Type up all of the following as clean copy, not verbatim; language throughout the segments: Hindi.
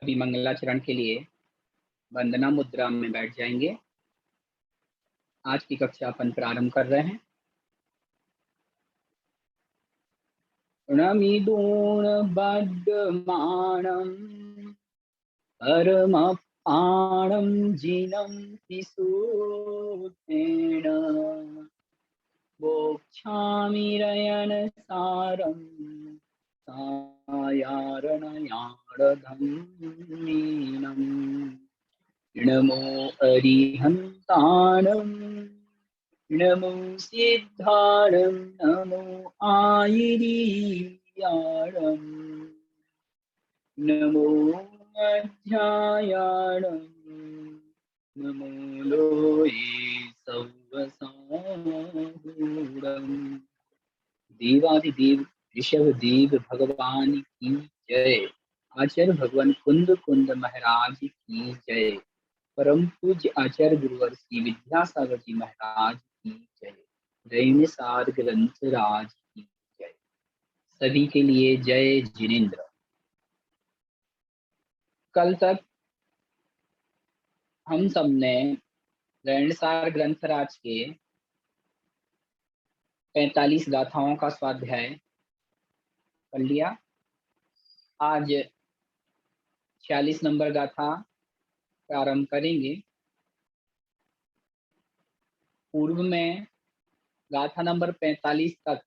अभी मंगलाचरण के लिए वंदना मुद्रा में बैठ जाएंगे। आज की कक्षा अपन प्रारंभ कर रहे हैं। णमिदूण बद्धमाणं परमपाणं जिनं सूत्रेण मोक्षामि रयनसारं सायारणयाणधन्यीनम् नमो अरिहन्ताणं नमो सिद्धाणं नमो आयिरीयाणम् नमो अध्यायाणं नमो लोये सव्वसाहूणम्। देवादिदेव ऋषभ देव भगवान की जय। आचार्य भगवान कुंद कुंद महाराज की जय। परम पूज्य आचार्य गुरुवर श्री विद्यासागर जी महाराज की जय। रैनसार ग्रंथ राज की जय। सभी के लिए जय जिनेन्द्र। कल तक हम सबने रैनसार ग्रंथराज के 45 गाथाओं का स्वाध्याय कर लिया। आज 46 नंबर गाथा प्रारंभ करेंगे। पूर्व में गाथा नंबर 45 तक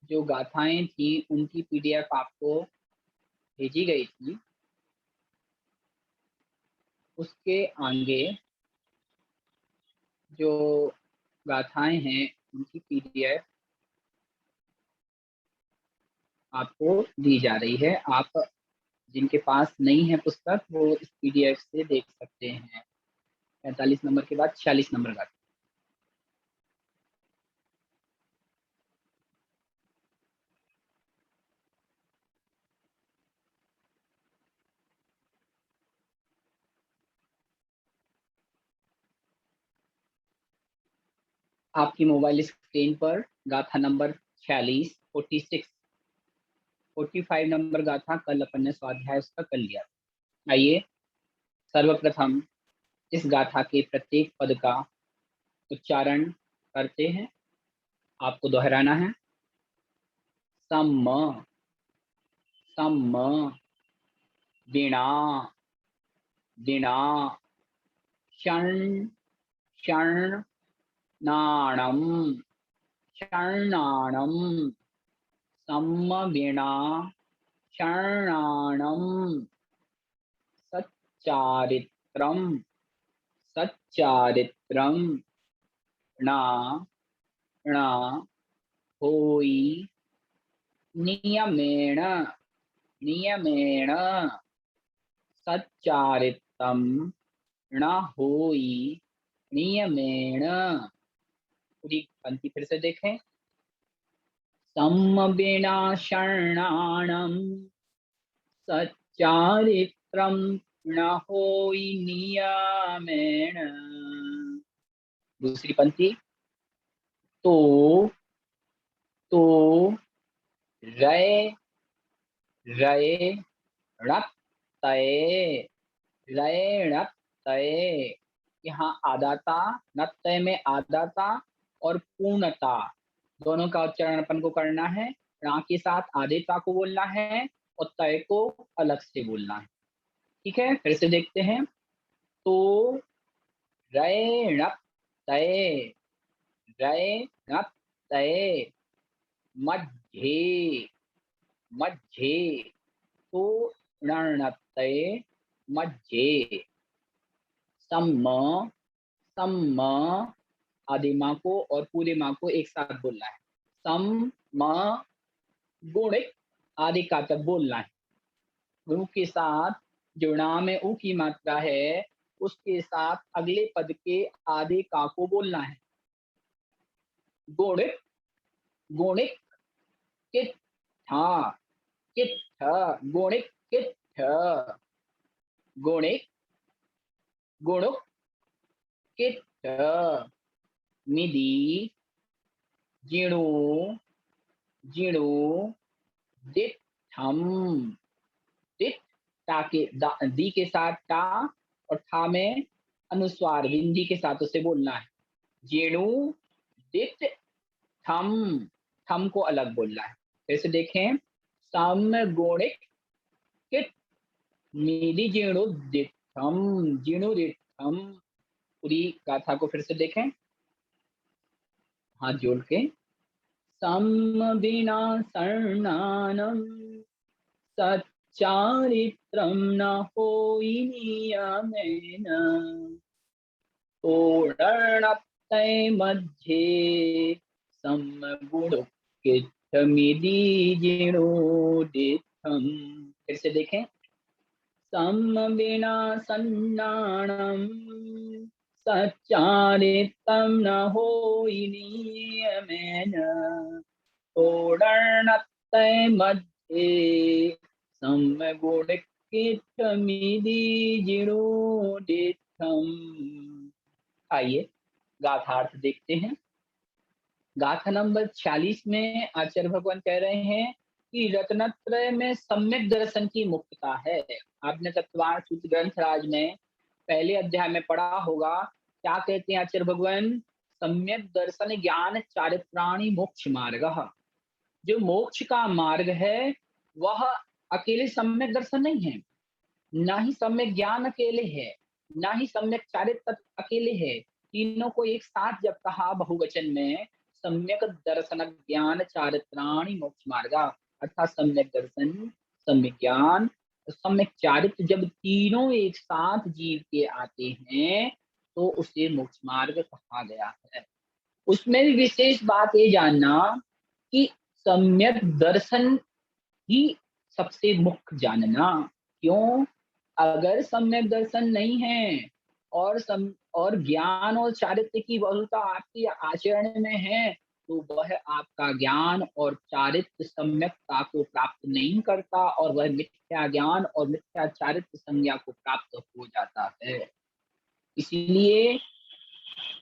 जो गाथाएं थी उनकी पीडीएफ आपको भेजी गई थी। उसके आगे जो गाथाएं हैं उनकी पीडीएफ आपको दी जा रही है। आप जिनके पास नहीं है पुस्तक वो इस पीडीएफ से देख सकते हैं। 45 नंबर के बाद 46 नंबर गाथा। आपकी मोबाइल स्क्रीन पर गाथा नंबर 46, 46, 45 नंबर गाथा कल अपन ने स्वाध्याय उसका कर लिया। आइए सर्वप्रथम इस गाथा के प्रत्येक पद का उच्चारण करते हैं। आपको दोहराना है। सम सम वीणा वीणा क्षण क्षण नाणम क्षणाणम सम्मवीणा क्षणाणम सच्चारित्रम सच्चारित्रम णा णा होई नियमेण नियमेण सच्चारित्रम ण होई नियमेण। पूरी पंक्ति फिर से देखें। सम्मवीणा शरणाणं सच्चारित्रं न होई नियमेण। दूसरी पंक्ति। तो रय रय णत तय रय णत तय। यहाँ आदाता नत्तय में आदाता और पूर्णता दोनों का उच्चारण अपन को करना है। णा के साथ आदेता को बोलना है और तय को अलग से बोलना है। ठीक है, फिर से देखते हैं। तो रय णत तय रय णत तय मध्ये मध्ये। तो णतय मध्ये। सम्म सम्म आदि माँ को और पूरे माँ को एक साथ बोलना है। सम म गुणिक आदि का तक बोलना है। गुरु के साथ जो णा में ऊ की मात्रा है उसके साथ अगले पद के आधे का को बोलना है। गुणिक गुणिक किठ किठ गुणिक किठ गुणिक गुणुक किठ मिदि जिणु जिणु दिठम टा के दी के साथ टा और ठा में अनुस्वार बिंदी के साथ उसे बोलना है। जेणु दित थम, थम को अलग बोलना है। फिर से देखें, सम गुणिक किट मीली जीणु दिथम, जीणु दिथम। पूरी गाथा को फिर से देखें हाथ जोड़ के। सम बिना सर्णानम सच्चारित्रम न होई नियमेन तोरणत्तै मध्ये समगुणुक्किठमिति जीर्णोदितम्। फिर से देखें, सम विना सन्नाणम सच्चारित्रम न होई नियमेन तोरणत्तै मध्ये समगुणुक्किठमिति जीर्णोदितम्। आइए गाथार्थ देखते हैं। गाथा नंबर 46 में आचार्य भगवान कह रहे हैं कि रत्नत्रय में सम्यक दर्शन की मुख्यता है। आपने तत्वार सूत्र ग्रंथराज में पहले अध्याय में पढ़ा होगा, क्या कहते हैं आचार्य भगवान? सम्यक दर्शन ज्ञान चारित्राणि मोक्ष मार्ग। जो मोक्ष का मार्ग है वह अकेले सम्यक दर्शन नहीं है, ना ही सम्यक ज्ञान अकेले है, ना ही सम्यक चारित्र अकेले है। तीनों को एक साथ जब कहा बहुवचन में, सम्यक दर्शन ज्ञान चारित्राणि मोक्ष मार्ग, अर्थात सम्यक दर्शन, सम्यक ज्ञान, सम्यक चारित्र जब तीनों एक साथ जीव के आते हैं तो उसे मोक्ष मार्ग कहा गया है। उसमें भी विशेष बात ये जानना कि सम्यक दर्शन ही सबसे मुख्य जानना। क्यों? अगर सम्यक दर्शन नहीं है और ज्ञान और चारित्र की बहुलता आपके आचरण में है तो वह आपका ज्ञान और चारित्र सम्यकता को प्राप्त नहीं करता और वह मिथ्या ज्ञान और मिथ्या चारित्र संज्ञा को प्राप्त हो जाता है। इसीलिए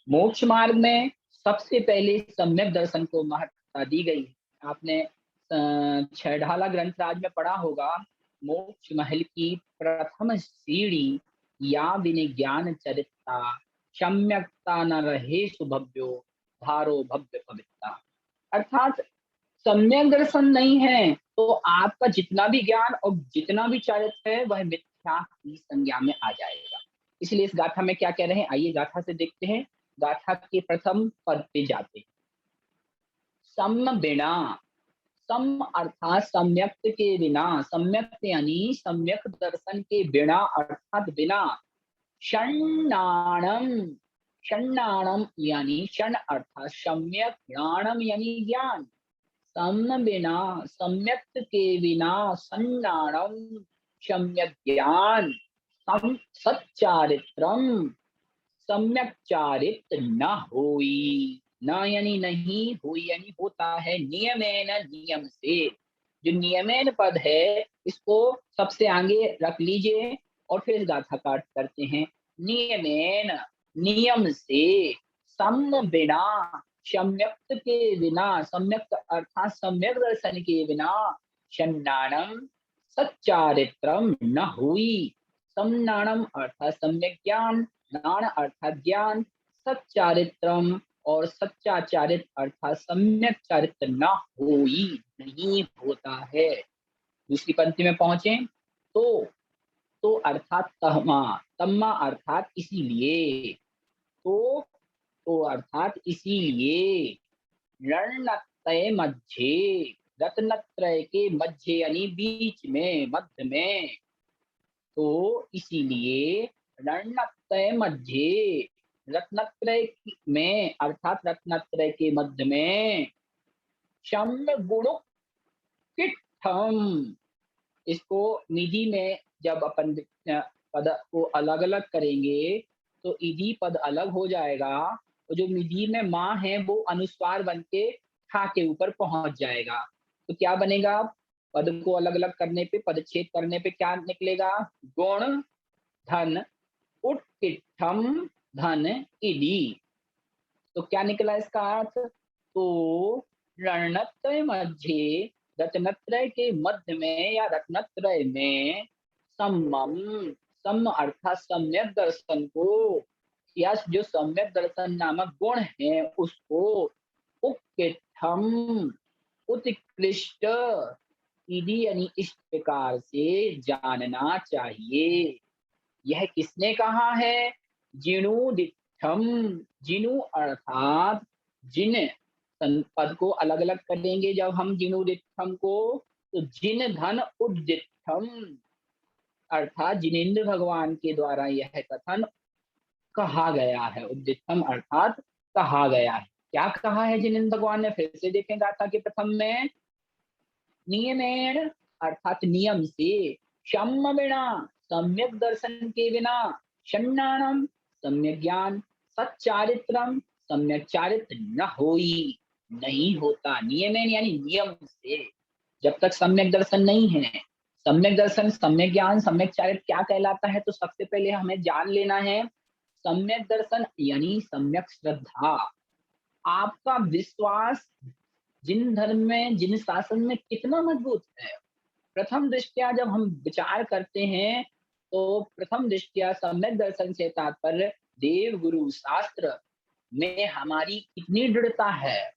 मोक्ष मार्ग में सबसे पहले सम्यक दर्शन को महत्वता दी गई। आपने छेढ़ाला ग्रंथराज में पढ़ा होगा, मोक्ष महल की प्रथम सीढ़ी या विनिज्ञान चरित्रा सम्यकता न रहे सुभव्यो धारो भव्य पवित्रता। अर्थात सम्यक दर्शन नहीं है तो आपका जितना भी ज्ञान और जितना भी चरित्र है वह मिथ्या की संज्ञा में आ जाएगा। इसलिए इस गाथा में क्या कह रहे हैं, आइए गाथा से देखते हैं। गाथा के प्रथम पद पे जाते हैं। सम बिना, सम अर्थात सम्यक के बिना, सम्यक यानी सम्यक दर्शन के बिना अर्थात बिना, षण्णाणम, षण्णाणम यानी षण अर्थात सम्यक, ज्ञानम यानी ज्ञान, सम बिना सम्यक के बिना, सन्नाणम सम्यक ज्ञान, सम सच्चारित्रम सम्यक चारित्र न होई, न यानी नहीं, हुई यानी होता है, नियमेन नियम से। जो नियमेन पद है इसको सबसे आगे रख लीजिए और फिर इस गाथा का अर्थ करते हैं। नियमेन नियम से, सम बिना सम्यक के बिना, सम्यक अर्थात सम्यक दर्शन के बिना, षण्णाणम सच्चारित्रम न हुई, सम्नाणम अर्थात सम्यक ज्ञान, ज्ञान अर्थात ज्ञान, सच्चारित्रम और सच्चा चारित्र अर्थात सम्यक चारित्र न होई, नहीं होता है। दूसरी पंक्ति में पहुंचे तो अर्थात तम्मा, तम्मा अर्थात इसीलिए, तो अर्थात इसीलिए, रणत्रय मध्य, रत्नत्रय के मध्य यानी बीच में, मध्य में, तो इसीलिए रणत्रय मध्य, रत्नत्रय में अर्थात रत्नत्रय के मध्य में, शम गुणुक किट्ठम, इसको निधि में जब अपन पद को अलग अलग करेंगे तो इधि पद अलग हो जाएगा और जो निधि में माँ है वो अनुस्वार बन के खा के ऊपर पहुंच जाएगा। तो क्या बनेगा? पद को अलग अलग करने पे, पदच्छेद करने पे क्या निकलेगा? गुण धन उत्किठम धन इधि। तो क्या निकला इसका अर्थ? तो रणत्रय मध्य, रत्नत्रय के मध्य में या रत्नत्रय में, सम्मम, सम अर्थात सम्यक दर्शन को, या जो सम्यक दर्शन नामक गुण है उसको, उत्कृष्टम, उत्कृष्ट, इति यानी इस प्रकार से जानना चाहिए। यह किसने कहा है? जिणुदिठम, जिणु अर्थात जिन, पद को अलग अलग करेंगे जब हम जिणुदिठम को, तो जिन धन उद्दिठम, अर्थात जिनेन्द्र भगवान के द्वारा यह कथन कहा गया है। उद्दिष्टम अर्थात कहा गया है। क्या कहा है जिनेन्द्र भगवान ने? फिर से देखें गाथा के प्रथम में, नियमेण अर्थात नियम से, क्षम बिना सम्यक दर्शन के बिना, षण्णानम सम्यक ज्ञान, सच्चारित्रम सम्यक चारित्र न होई, नहीं होता। नियमेन यानी नियम से, जब तक सम्यक दर्शन नहीं है। सम्यक दर्शन, सम्यक ज्ञान, सम्यक चारित्र क्या कहलाता है? तो सबसे पहले हमें जान लेना है, सम्यक दर्शन यानी सम्यक श्रद्धा। आपका विश्वास जिन धर्म में, जिन शासन में कितना मजबूत है। प्रथम दृष्टया जब हम विचार करते हैं, तो प्रथम दृष्टया सम्यक दर्शन से तात्पर्य देव गुरु शास्त्र में हमारी कितनी दृढ़ता है,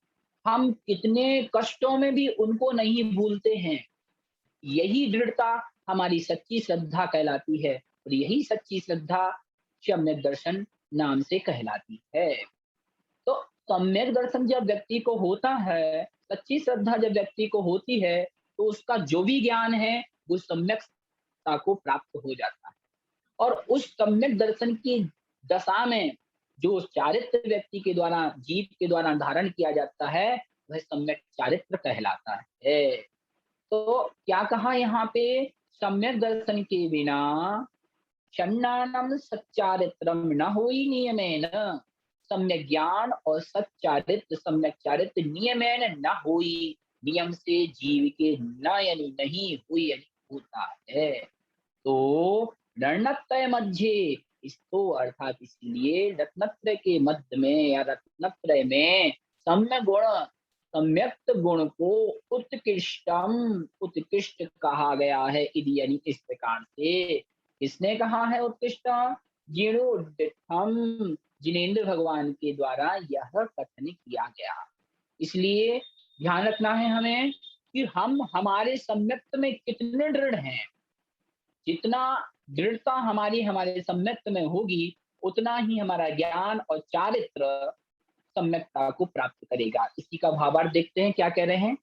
हम कितने कष्टों में भी उनको नहीं भूलते हैं। यही दृढ़ता हमारी सच्ची श्रद्धा कहलाती है, और यही सच्ची श्रद्धा सम्यक दर्शन नाम से कहलाती है। तो सम्यक दर्शन जब व्यक्ति को होता है, सच्ची श्रद्धा जब व्यक्ति को होती है, तो उसका जो भी ज्ञान है वो सम्यकता को प्राप्त हो जाता है। और उस सम्यक दर्शन की दशा में जो चारित्र व्यक्ति के द्वारा, जीव के द्वारा धारण किया जाता है, वह सम्यक चारित्र कहलाता है। तो क्या कहा यहाँ पे? सम्यक दर्शन के बिना षण्णानम सच्चारित्रम न होई नियमेन, सम्यक ज्ञान और सच्चारित्र, सम्यक चारित्र नियमेन न होई, नियम से जीव के न यानी नहीं, हुई यानी होता है। तो रणत्रय मध्य, इसको अर्थात इसलिए रत्नत्रय के मध्य में या रत्नत्रय में सम्यक गुण, सम्यक्त गुण को उत्कृष्टम, उत्कृष्ट कहा गया है। इति यानी इस प्रकार से। किसने कहा है उत्कृष्ट? जीर्णोद्दिष्टम, जिनेन्द्र भगवान के द्वारा यह कथन किया गया। इसलिए ध्यान रखना है हमें कि हम हमारे सम्यक्त में कितने दृढ़ हैं। जितना दृढ़ता हमारी हमारे सम्यक्त में होगी, उतना ही हमारा ज्ञान और चारित्र सम्यकता को प्राप्त करेगा। इसी का भावार्थ देखते हैं, क्या कह रहे हैं?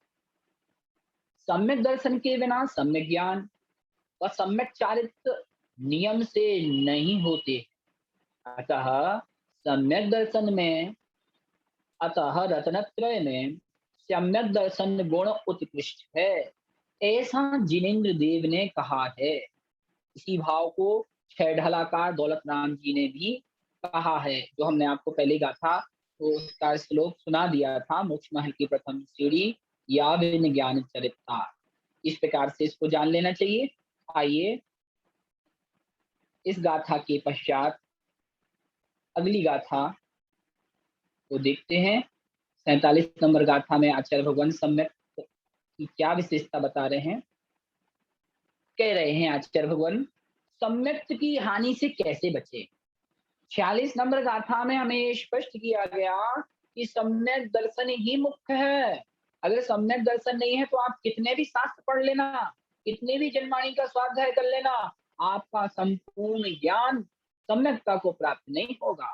सम्यक दर्शन के बिना सम्यक ज्ञान व सम्यक चारित्र नियम से नहीं होते। अतः सम्यक दर्शन में, अतः रत्नत्रय में सम्यक दर्शन गुण उत्कृष्ट है, ऐसा जिनेन्द्र देव ने कहा है। इसी भाव को छह ढलाकार दौलत राम जी ने भी कहा है, जो हमने आपको पहले गाथा तो उसका श्लोक सुना दिया था, मोक्ष महल की प्रथम सीढ़ी या विन ज्ञान चरिता। इस प्रकार से इसको जान लेना चाहिए। आइए इस गाथा के पश्चात अगली गाथा को देखते हैं। 47 नंबर गाथा में आचार्य भगवान सम्यक की क्या विशेषता बता रहे हैं। कह रहे हैं आचार्य भगवान, सम्यक की हानि से कैसे बचे। 46 नंबर गाथा में हमें स्पष्ट किया गया कि सम्यक दर्शन ही मुख्य है। अगर सम्यक दर्शन नहीं है तो आप कितने भी शास्त्र पढ़ लेना, कितने भी जनवाणी का स्वाध्याय कर लेना, आपका संपूर्ण ज्ञान सम्यकता को प्राप्त नहीं होगा।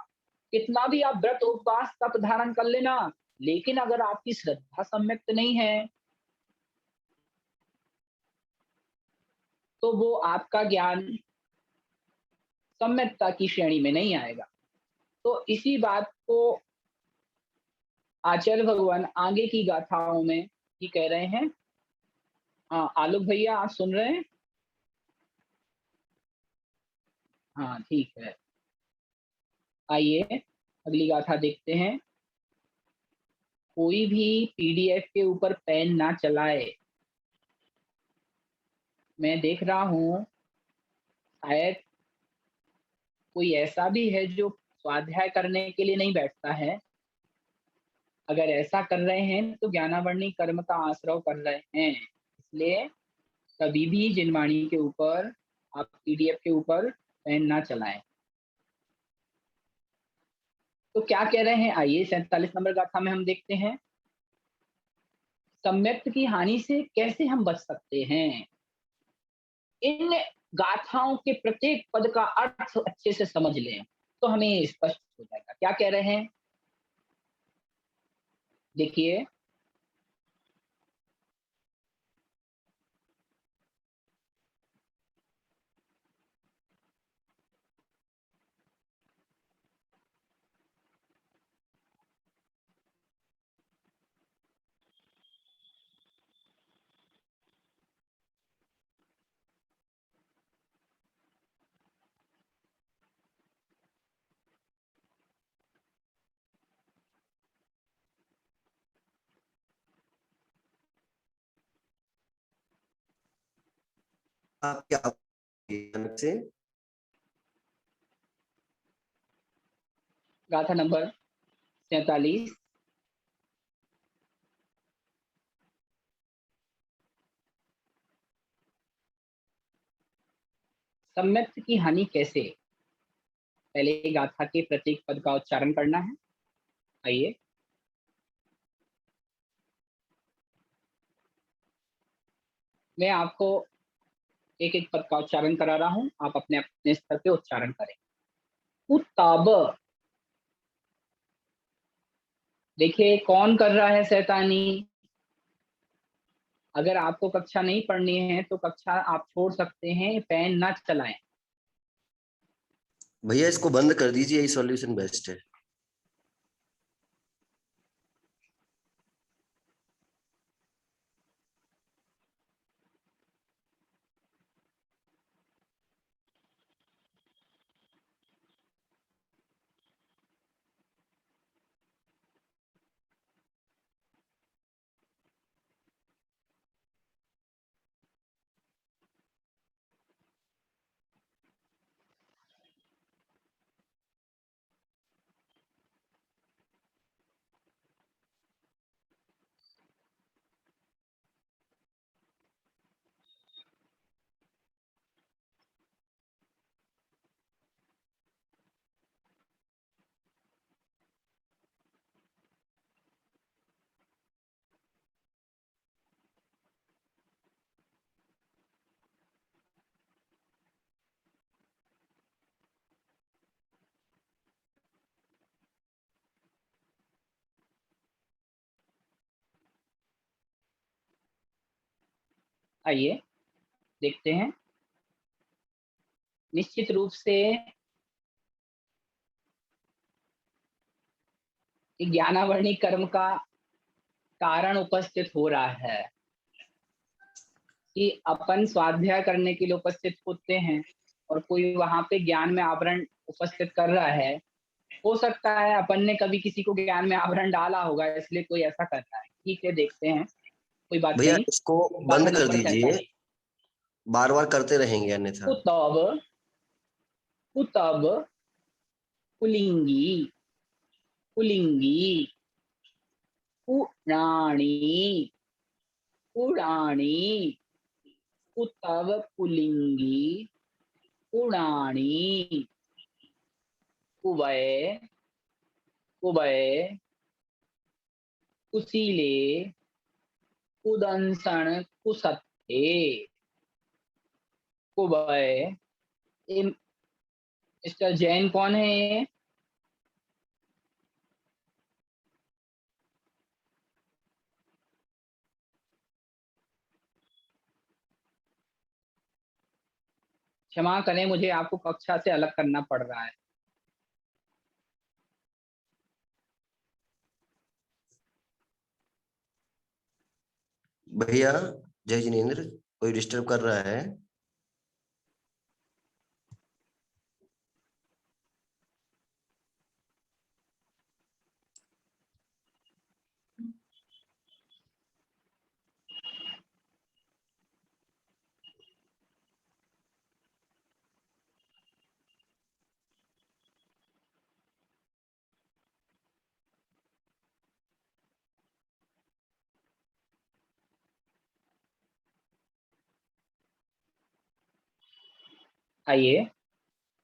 कितना भी आप व्रत उपवास तप धारण कर लेना, लेकिन अगर आपकी श्रद्धा सम्यक्त नहीं है, तो वो आपका ज्ञान सम्यकता की श्रेणी में नहीं आएगा। तो इसी बात को आचार्य भगवान आगे की गाथाओं में ही कह रहे हैं। हाँ आलोक भैया, आप सुन रहे हैं? हाँ ठीक है। आइए अगली गाथा देखते हैं। कोई भी पीडीएफ के ऊपर पेन ना चलाए। मैं देख रहा हूँ शायद कोई ऐसा भी है जो स्वाध्याय करने के लिए नहीं बैठता है। अगर ऐसा कर रहे हैं तो ज्ञानावर्णी कर्म का आश्रय कर रहे हैं। इसलिए कभी भी जिनवाणी के ऊपर आप पीडीएफ के ऊपर पेन ना चलाएं। तो क्या कह रहे हैं, आइए 47 नंबर गाथा में हम देखते हैं, सम्यक्त की हानि से कैसे हम बच सकते हैं। इन गाथाओं के प्रत्येक पद का अर्थ अच्छे से समझ लें तो हमें स्पष्ट हो जाएगा। क्या कह रहे हैं, देखिए, आप क्या अचानक से? गाथा नंबर 47, सम्यक्त की हानि कैसे। पहले गाथा के प्रत्येक पद का उच्चारण करना है। आइए, मैं आपको एक एक पद का उच्चारण करा रहा हूं, आप अपने अपने स्तर पे उच्चारण करें। उताब, देखिए कौन कर रहा है शैतानी। अगर आपको कक्षा नहीं पढ़नी है तो कक्षा आप छोड़ सकते हैं, पेन ना चलाएं। भैया इसको बंद कर दीजिए, यही सॉल्यूशन बेस्ट है। आइए देखते हैं। निश्चित रूप से ज्ञानावरणी कर्म का कारण उपस्थित हो रहा है कि अपन स्वाध्याय करने के लिए उपस्थित होते हैं और कोई वहां पे ज्ञान में आवरण उपस्थित कर रहा है। हो सकता है अपन ने कभी किसी को ज्ञान में आवरण डाला होगा, इसलिए कोई ऐसा कर रहा है। ठीक है, देखते हैं, कोई बात भैया नहीं। इसको गाथा बंद कर नंबर दीजिए, 47, बार बार करते रहेंगे अन्यथा। कुतब, कुतब, पुलिंगी, पुलिंगी, पुराणी, पुराणी, कुतब, पुलिंगी, पुराणी, कुवय, कुवय, कुशीले, कुदंसण, कुसत्ते, कुवय। इसका जैन कौन है ये? क्षमा करें, मुझे आपको कक्षा से अलग करना पड़ रहा है। भैया जय जिनेन्द्र, कोई डिस्टर्ब कर रहा है? आइए,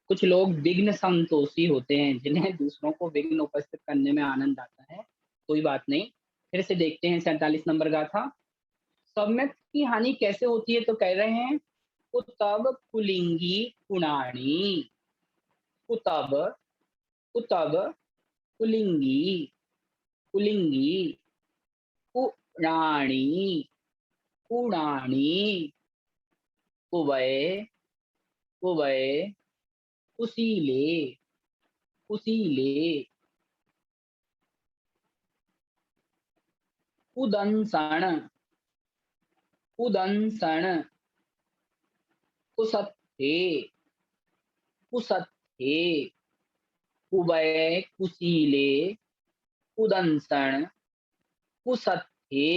कुछ लोग विघ्न संतोषी होते हैं, जिन्हें दूसरों को विघ्न उपस्थित करने में आनंद आता है। कोई बात नहीं, फिर से देखते हैं 47 नंबर गाथा। सम्यक की हानि कैसे होती है तो कह रहे हैं, कुतव कुलिंगी कुणाणी, कुतव कुतव कुलिंगी कुलिंगी कुणाणी कुणाणी कुवय कुवय कुशीले कुशीले कुदंसण कुदंसण कुसत्थे कुसत्थे कुवय कुशीले कुदंसण कुसत्थे।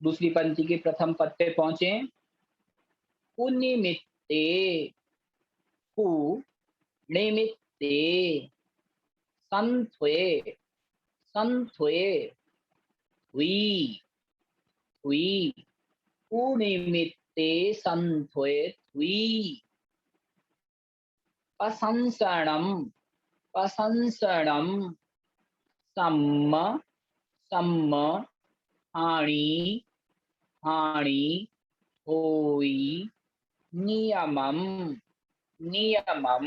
दूसरी पंक्ति के प्रथम पद पे पहुंचे। कुनिमित्ते कुनिमित्ते संथ्वे संथ्वे हुई हुई कुनिमित्ते संथ्वे हुई। प्रशंसनम प्रशंसनम सम्म सम्म हानि हानि होई नियमम नियमम।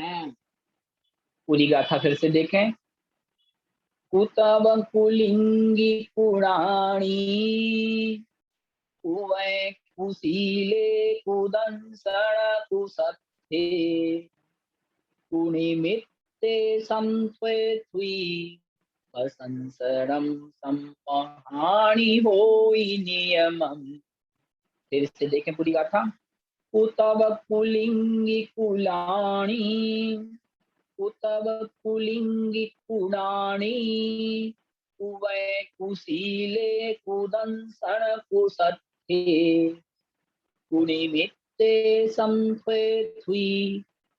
पूरी गाथा फिर से देखें। कुतव कुलिंगी कुणाणी कुवै कुशीले कुदंसण कुसत्थे कुनिमित्ते संत्वे प्रशंसनम सम्महानि होई नियमम। फिर से देखें पूरी गाथा। कुतव कुलिंगी कुलाणी कुतव कुलिंगी कुणाणी कुवै कुशीले कुदंसण कुसत्थे कुनिमित्ते संत्वे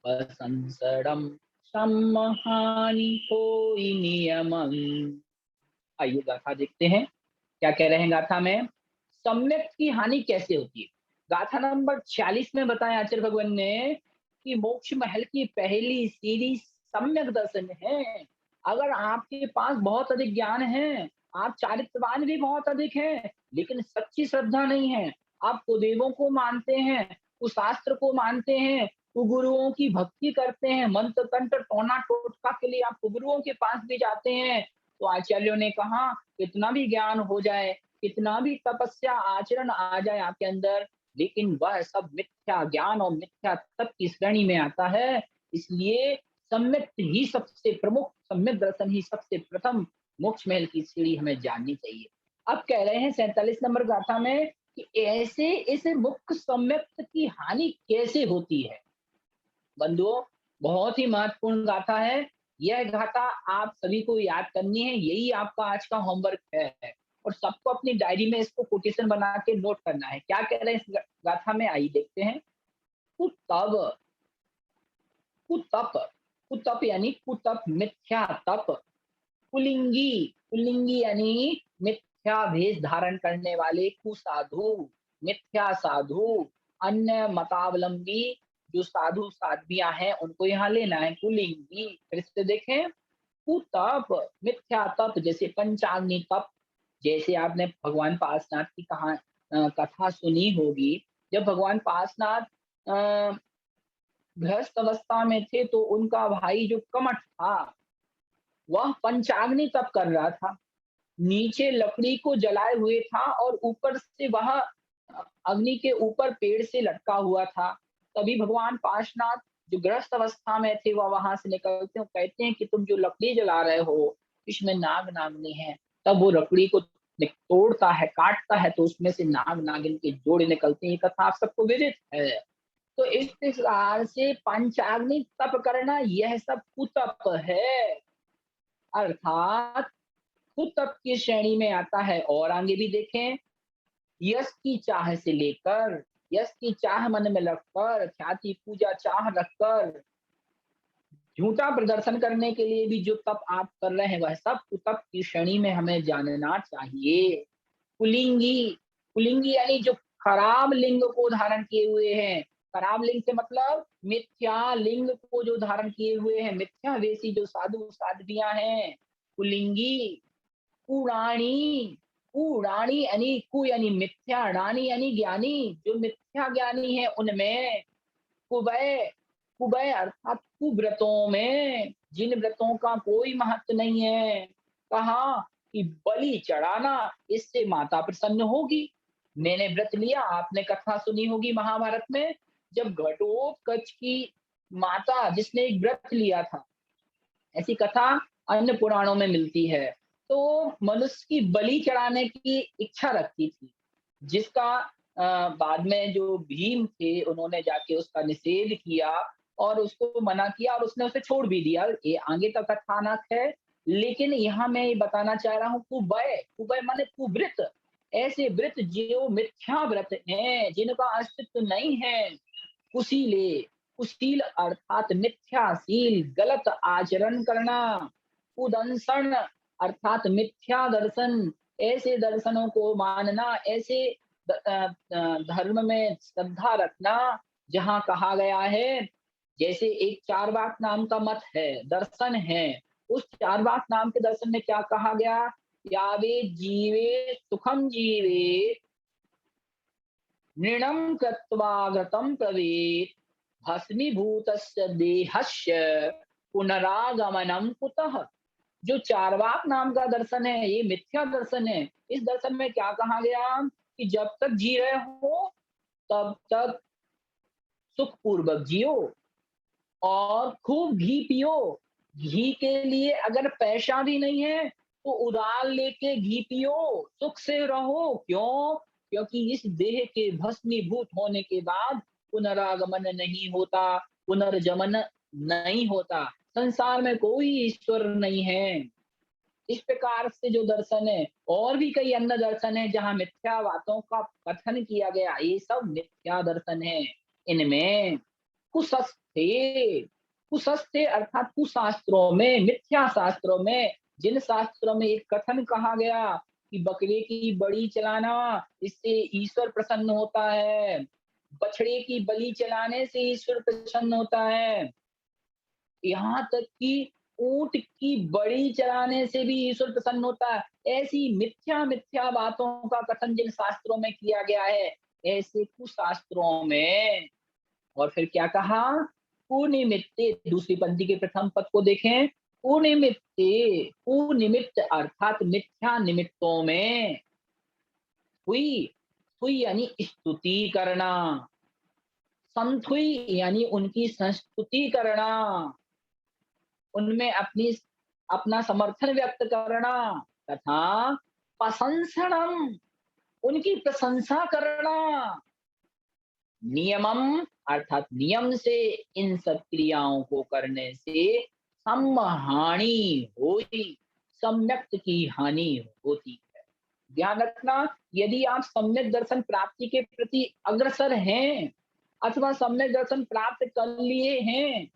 प्रशंसनम सम्महानि होई नियमम। आइए गाथा देखते हैं, क्या कह रहे हैं गाथा में। सम्यक की हानि कैसे होती है। गाथा नंबर 46 में बताया आचार्य भगवान ने कि मोक्ष महल की पहली सीढ़ी सम्यक दर्शन है। अगर आपके पास बहुत अधिक ज्ञान है, आप चारित्रवान भी बहुत अधिक हैं, लेकिन सच्ची श्रद्धा नहीं है, आप कुदेवों को मानते हैं, कुशास्त्र को मानते हैं, कुगुरुओं की भक्ति करते हैं, मंत्र तंत्र टोना टोटका के लिए आप कुगुरुओं के पास भी जाते हैं, तो आचार्यों ने कहा कितना भी ज्ञान हो जाए, कितना भी तपस्या आचरण आ जाए आपके अंदर, लेकिन वह सब मिथ्या ज्ञान और मिथ्या तप की श्रेणी में आता है। इसलिए सम्यक ही सबसे प्रमुख, सम्यक दर्शन ही सबसे प्रथम मोक्ष महल की सीढ़ी हमें जाननी चाहिए। अब कह रहे हैं 47 नंबर गाथा में कि ऐसे इस मुख्य सम्यक की हानि कैसे होती है। बंधुओं, बहुत ही महत्वपूर्ण गाथा है। यह गाथा आप सभी को याद करनी है, यही आपका आज का होमवर्क है। और सबको अपनी डायरी में इसको कोटेशन बना के नोट करना है। क्या कह रहे हैं इस गाथा में, आइए देखते हैं। कुतव कुतप कुतप यानी कुतप मिथ्या तप। कुलिंगी कुलिंगी यानी मिथ्या भेष धारण करने वाले कुसाधु, मिथ्या साधु। अन्य मतावलंबी जो साधु साध्वियां हैं उनको यहाँ लेना है कुलिंगी। फिर से देखें, कुतप मिथ्या तप, जैसे पंचाग्नि तप। जैसे आपने भगवान पार्शनाथ की कथा सुनी होगी। जब भगवान पार्शनाथ अ, गृहस्थ अवस्था में थे तो उनका भाई जो कमठ था वह पंचाग्नि तप कर रहा था। नीचे लकड़ी को जलाए हुए था और ऊपर से वह अग्नि के ऊपर पेड़ से लटका हुआ था। तभी भगवान पार्शनाथ जो गृहस्थ अवस्था में थे वह वहां से निकलते हैं, कहते हैं कि तुम जो लकड़ी जला रहे हो इसमें नाग नागिनी है। तब वो लकड़ी को तोड़ता है, काटता है, तो उसमें से नाग नागिन के जोड़े निकलते हैं। ये कथा आप सबको विदित है। तो इस प्रकार से पंचाग्नि तप करना यह सब कुतप है, अर्थात कुतप की श्रेणी में आता है। और आगे भी देखें, यश की चाह से लेकर, यश की चाह मन में रखकर, ख्याति पूजा चाह रखकर झूठा प्रदर्शन करने के लिए भी जो तप आप कर रहे हैं वह सब कुतप की श्रेणी में हमें जानना चाहिए। कुलिंगी कुलिंगी यानी जो खराब लिंग को धारण किए हुए हैं, खराब लिंग से मतलब मिथ्या लिंग को जो धारण किए हुए हैं, मिथ्या वेशी जो साधु साध्वियां हैं, कुलिंगी, कुरानी, कुरानी यानी कु यानी मिथ्या, रानी यानी ज्ञानी, जो मिथ्या ज्ञानी है उनमें, कुबय, कुबय अर्थात कुव्रतों में, जिन व्रतों का कोई महत्व नहीं है। कहा कि बलि चढ़ाना, इससे माता प्रसन्न होगी। मैंने व्रत लिया, आपने कथा सुनी होगी महाभारत में, जब घटोत्कच की माता जिसने एक व्रत लिया था, ऐसी कथा अन्य पुराणों में मिलती है। तो मनुष्य की बलि चढ़ाने की इच्छा रखती थी, जिसका बाद में जो भीम थे उन्होंने जाके उसका निषेध किया और उसको मना किया और उसने उसे छोड़ भी दिया। ये आगे का कथानक है, लेकिन यहाँ मैं ये बताना चाह रहा हूँ कुबय, कुबय माने कुव्रत, ऐसे व्रत जो मिथ्या व्रत हैं, जिनका अस्तित्व नहीं है। कुशीले, कुशील अर्थात मिथ्याशील, गलत आचरण करना। कुदंसन अर्थात मिथ्या दर्शन, ऐसे दर्शनों को मानना, ऐसे धर्म में श्रद्धा रखना जहाँ कहा गया है, जैसे एक चारवाक नाम का मत है, दर्शन है, उस चारवाक नाम के दर्शन में क्या कहा गया, यावे जीवे सुखम जीवे, नृणं कृत्वागतं प्रवेत्, भस्मीभूतस्य देहस्य पुनरागमनं कुतः। जो चारवाक नाम का दर्शन है, ये मिथ्या दर्शन है। इस दर्शन में क्या कहा गया कि जब तक जी रहे हो तब तक सुख पूर्वक जियो और खूब घी पियो। घी के लिए अगर पैसा भी नहीं है तो उधार लेके घी पियो, सुख से रहो। क्यों? क्योंकि इस देह के भस्मीभूत होने के बाद पुनरागमन नहीं होता, पुनर्जमन नहीं होता। संसार में कोई ईश्वर नहीं है। इस प्रकार से जो दर्शन है, और भी कई अन्य दर्शन है जहाँ मिथ्या बातों का कथन किया गया, ये सब मिथ्या दर्शन है। इनमें कुसस्ते, कुसस्ते अर्थात कुशास्त्रों में, मिथ्या शास्त्रों में, जिन शास्त्रों में एक कथन कहा गया कि बकरे की बलि चलाना, इससे ईश्वर प्रसन्न होता है, बछड़े की बलि चलाने से ईश्वर प्रसन्न होता है, यहाँ तक कि ऊंट की बलि चढ़ाने से भी ईश्वर प्रसन्न होता है। ऐसी मिथ्या मिथ्या बातों का कथन जिन शास्त्रों में किया गया है, ऐसे कुशास्त्रों में। और फिर क्या कहा, कुनिमित्ते, दूसरी पंक्ति के प्रथम पद को देखें, कुनिमित्ते, कुनिमित्त अर्थात मिथ्या निमित्तों में, हुई, हुई यानी स्तुति करना, संथुई यानी उनकी संस्तुति करना, उनमें अपना समर्थन व्यक्त करना, तथा प्रशंसनम, उनकी प्रशंसा करना, नियमम अर्थात नियम से इन सब क्रियाओं को करने से सम्हानि होती, सम्यक की हानि होती है। ध्यान रखना, यदि आप सम्यक दर्शन प्राप्ति के प्रति अग्रसर हैं अथवा सम्यक दर्शन प्राप्त कर लिए हैं,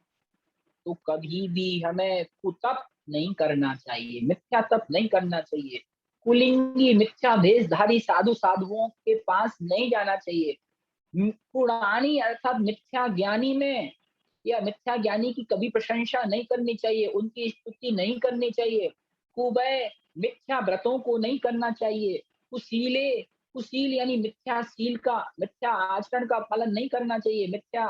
तो कभी भी हमें कुतप नहीं करना चाहिए, मिथ्या तप नहीं करना चाहिए, कुलिंगी मिथ्या भेषधारी साधु साधुओं के पास नहीं जाना चाहिए। पुराणी अर्थात मिथ्या ज्ञानी में या मिथ्या ज्ञानी की कभी प्रशंसा नहीं करनी चाहिए, उनकी स्तुति नहीं करनी चाहिए। कुबय मिथ्या व्रतों को नहीं करना चाहिए। कुशीले, कुशील यानी मिथ्याशील का, मिथ्या आचरण का पालन नहीं करना चाहिए, मिथ्या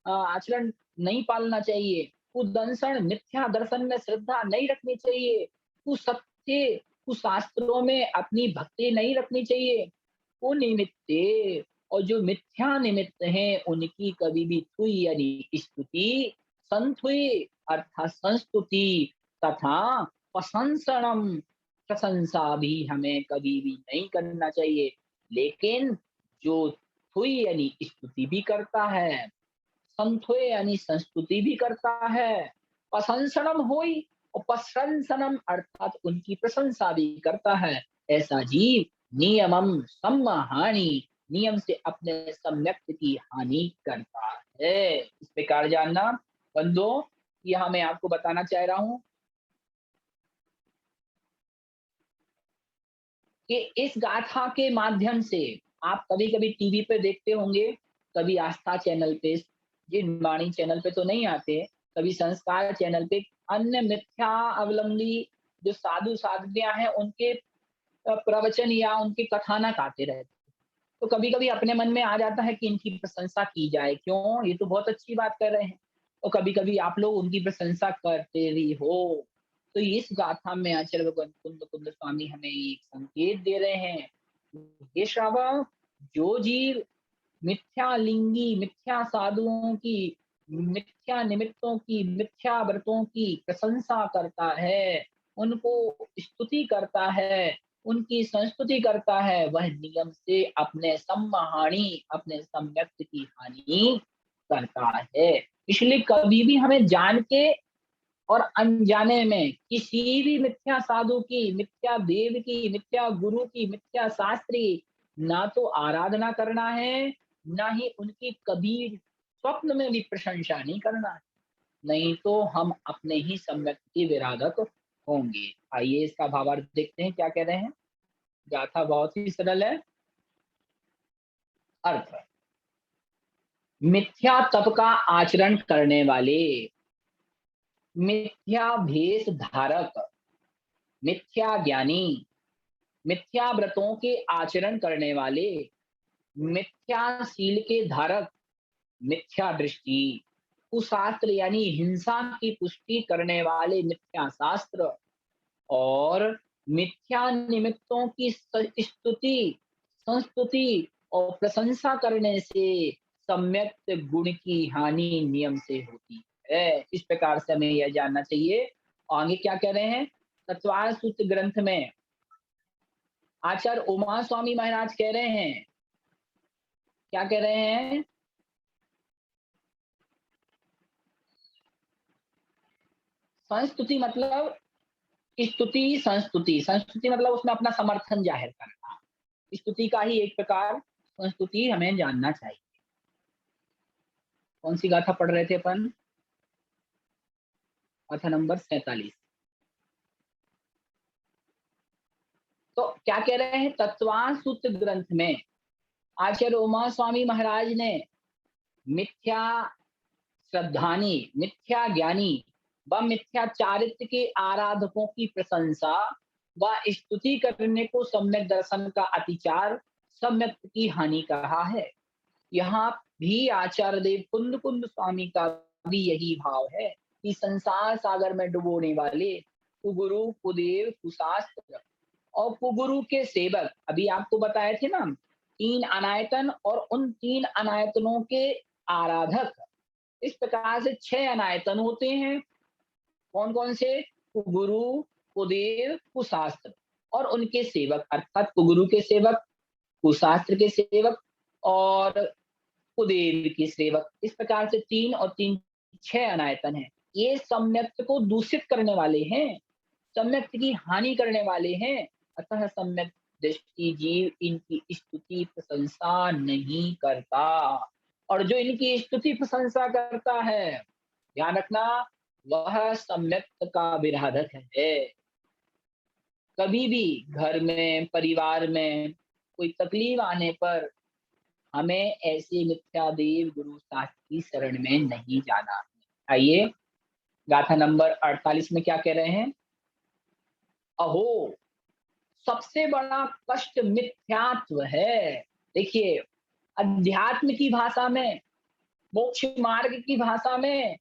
आचरण नहीं पालना चाहिए। कुदंसन मिथ्या दर्शन में श्रद्धा नहीं रखनी चाहिए। कुसत्य, कुशास्त्रों में अपनी भक्ति नहीं रखनी चाहिए। कुनिमित्ते, और जो मिथ्या निमित्त हैं उनकी कभी भी थुई यानी स्तुति, संथुई अर्थात संस्तुति, तथा प्रशंसनम, प्रशंसा भी हमें कभी भी नहीं करना चाहिए। लेकिन जो थुई यानी स्तुति भी करता है, संथोय यानी संस्तुति भी करता है, प्रशंसनम होई, और प्रशंसनम अर्थात उनकी प्रशंसा भी करता है, ऐसा जीव नियमम सम्माहानि, नियम से अपने सम्यक की हानि करता है। इस प्रकार जानना बंदो, यहाँ मैं आपको बताना चाह रहा हूँ कि इस गाथा के माध्यम से आप कभी कभी टीवी पे देखते होंगे, कभी आस्था चैनल पे, जिन वाणी चैनल पे तो नहीं आते, कभी संस्कार चैनल पे अन्य मिथ्या अवलंबी जो साधु साध्वियां हैं उनके प्रवचन या उनके कथानक आते रहते। तो कभी-कभी अपने मन में आ जाता है कि इनकी प्रशंसा की जाए, क्यों? ये तो बहुत अच्छी बात कर रहे हैं। और कभी-कभी आप लोग उनकी प्रशंसा करते भी हो। तो इस गाथा में आचार्य भगवान कुंद कुंद स्वामी हमें एक संकेत दे रहे हैं, हे श्रावक, जो जीव मिथ्या लिंगी, मिथ्या साधुओं की, मिथ्या निमित्तों की, मिथ्या व्रतों की प्रशंसा करता है, उनको स्तुति करता है, उनकी संस्तुति करता है, वह नियम से अपने सम्माहानि, अपने सम्यक की हानि करता है। इसलिए कभी भी हमें जान के और अनजाने में किसी भी मिथ्या साधु की, मिथ्या देव की, मिथ्या गुरु की, मिथ्या शास्त्र की ना तो आराधना करना है, ना ही उनकी कभी स्वप्न में भी प्रशंसा नहीं करना है। नहीं तो हम अपने ही सम्यक के विराधक होंगे। आइए इसका भावार्थ देखते हैं क्या कह रहे हैं। गाथा बहुत ही सरल है। अर्थ, मिथ्या तप का आचरण करने वाले, मिथ्या भेष धारक, मिथ्या ज्ञानी, मिथ्या व्रतों के आचरण करने वाले, मिथ्या शील के धारक, मिथ्या दृष्टि, कुशास्त्र यानी हिंसा की पुष्टि करने वाले मिथ्या शास्त्र और मिथ्या निमित्तों की स्तुति, संस्तुति और प्रशंसा करने से सम्यक गुण की हानि नियम से होती है। इस प्रकार से हमें यह जानना चाहिए। आगे क्या कह रहे हैं? तत्वार सूत्र ग्रंथ में आचार्य उमा स्वामी महाराज कह रहे हैं, क्या कह रहे हैं? संस्तुति मतलब स्तुति, संस्तुति, संस्तुति मतलब उसमें अपना समर्थन जाहिर करना। स्तुति का ही एक प्रकार संस्तुति हमें जानना चाहिए। कौन सी गाथा पढ़ रहे थे अपन? गाथा नंबर 47। तो क्या कह रहे हैं? तत्वान सूत्र ग्रंथ में आचार्य उमा स्वामी महाराज ने मिथ्या श्रद्धानी, मिथ्या ज्ञानी व मिथ्या चारित्र के आराधकों की प्रशंसा व स्तुति करने को सम्यक दर्शन का अतिचार, सम्यक की हानि कहा है। यहाँ भी आचार्य देव कुंद कुंद स्वामी का भी यही भाव है कि संसार सागर में डुबोने वाले कुगुरु, कुदेव, कुशास्त्र और कुगुरु के सेवक, अभी आपको बताए थे ना, 3 अनायतन और उन 3 अनायतनों के आराधक, इस प्रकार से 6 अनायतन होते हैं। कौन-कौन से? कुगुरु, कुदेव, कुशास्त्र और उनके सेवक, अर्थात कुगुरु के सेवक, कुशास्त्र के सेवक और कुदेव के सेवक। इस प्रकार से 3 और 3 6 अनायतन हैं। ये सम्यक्त को दूषित करने वाले हैं, सम्यक्त की हानि करने वाले हैं। अतः सम्यक दृष्टि जीव इनकी स्तुति प्रशंसा नहीं करता। और जो इनकी स्तुति प्रशंसा करता है, ध्यान रखना, वह सम्यक्त का विराधक है। कभी भी घर में, परिवार में कोई तकलीफ आने पर हमें ऐसे मिथ्या देव गुरु शास्त्र की शरण में नहीं जाना है। आइए गाथा नंबर 48 में क्या कह रहे हैं? अहो, सबसे बड़ा कष्ट मिथ्यात्व है। देखिए, अध्यात्म की भाषा में, मोक्ष मार्ग की भाषा में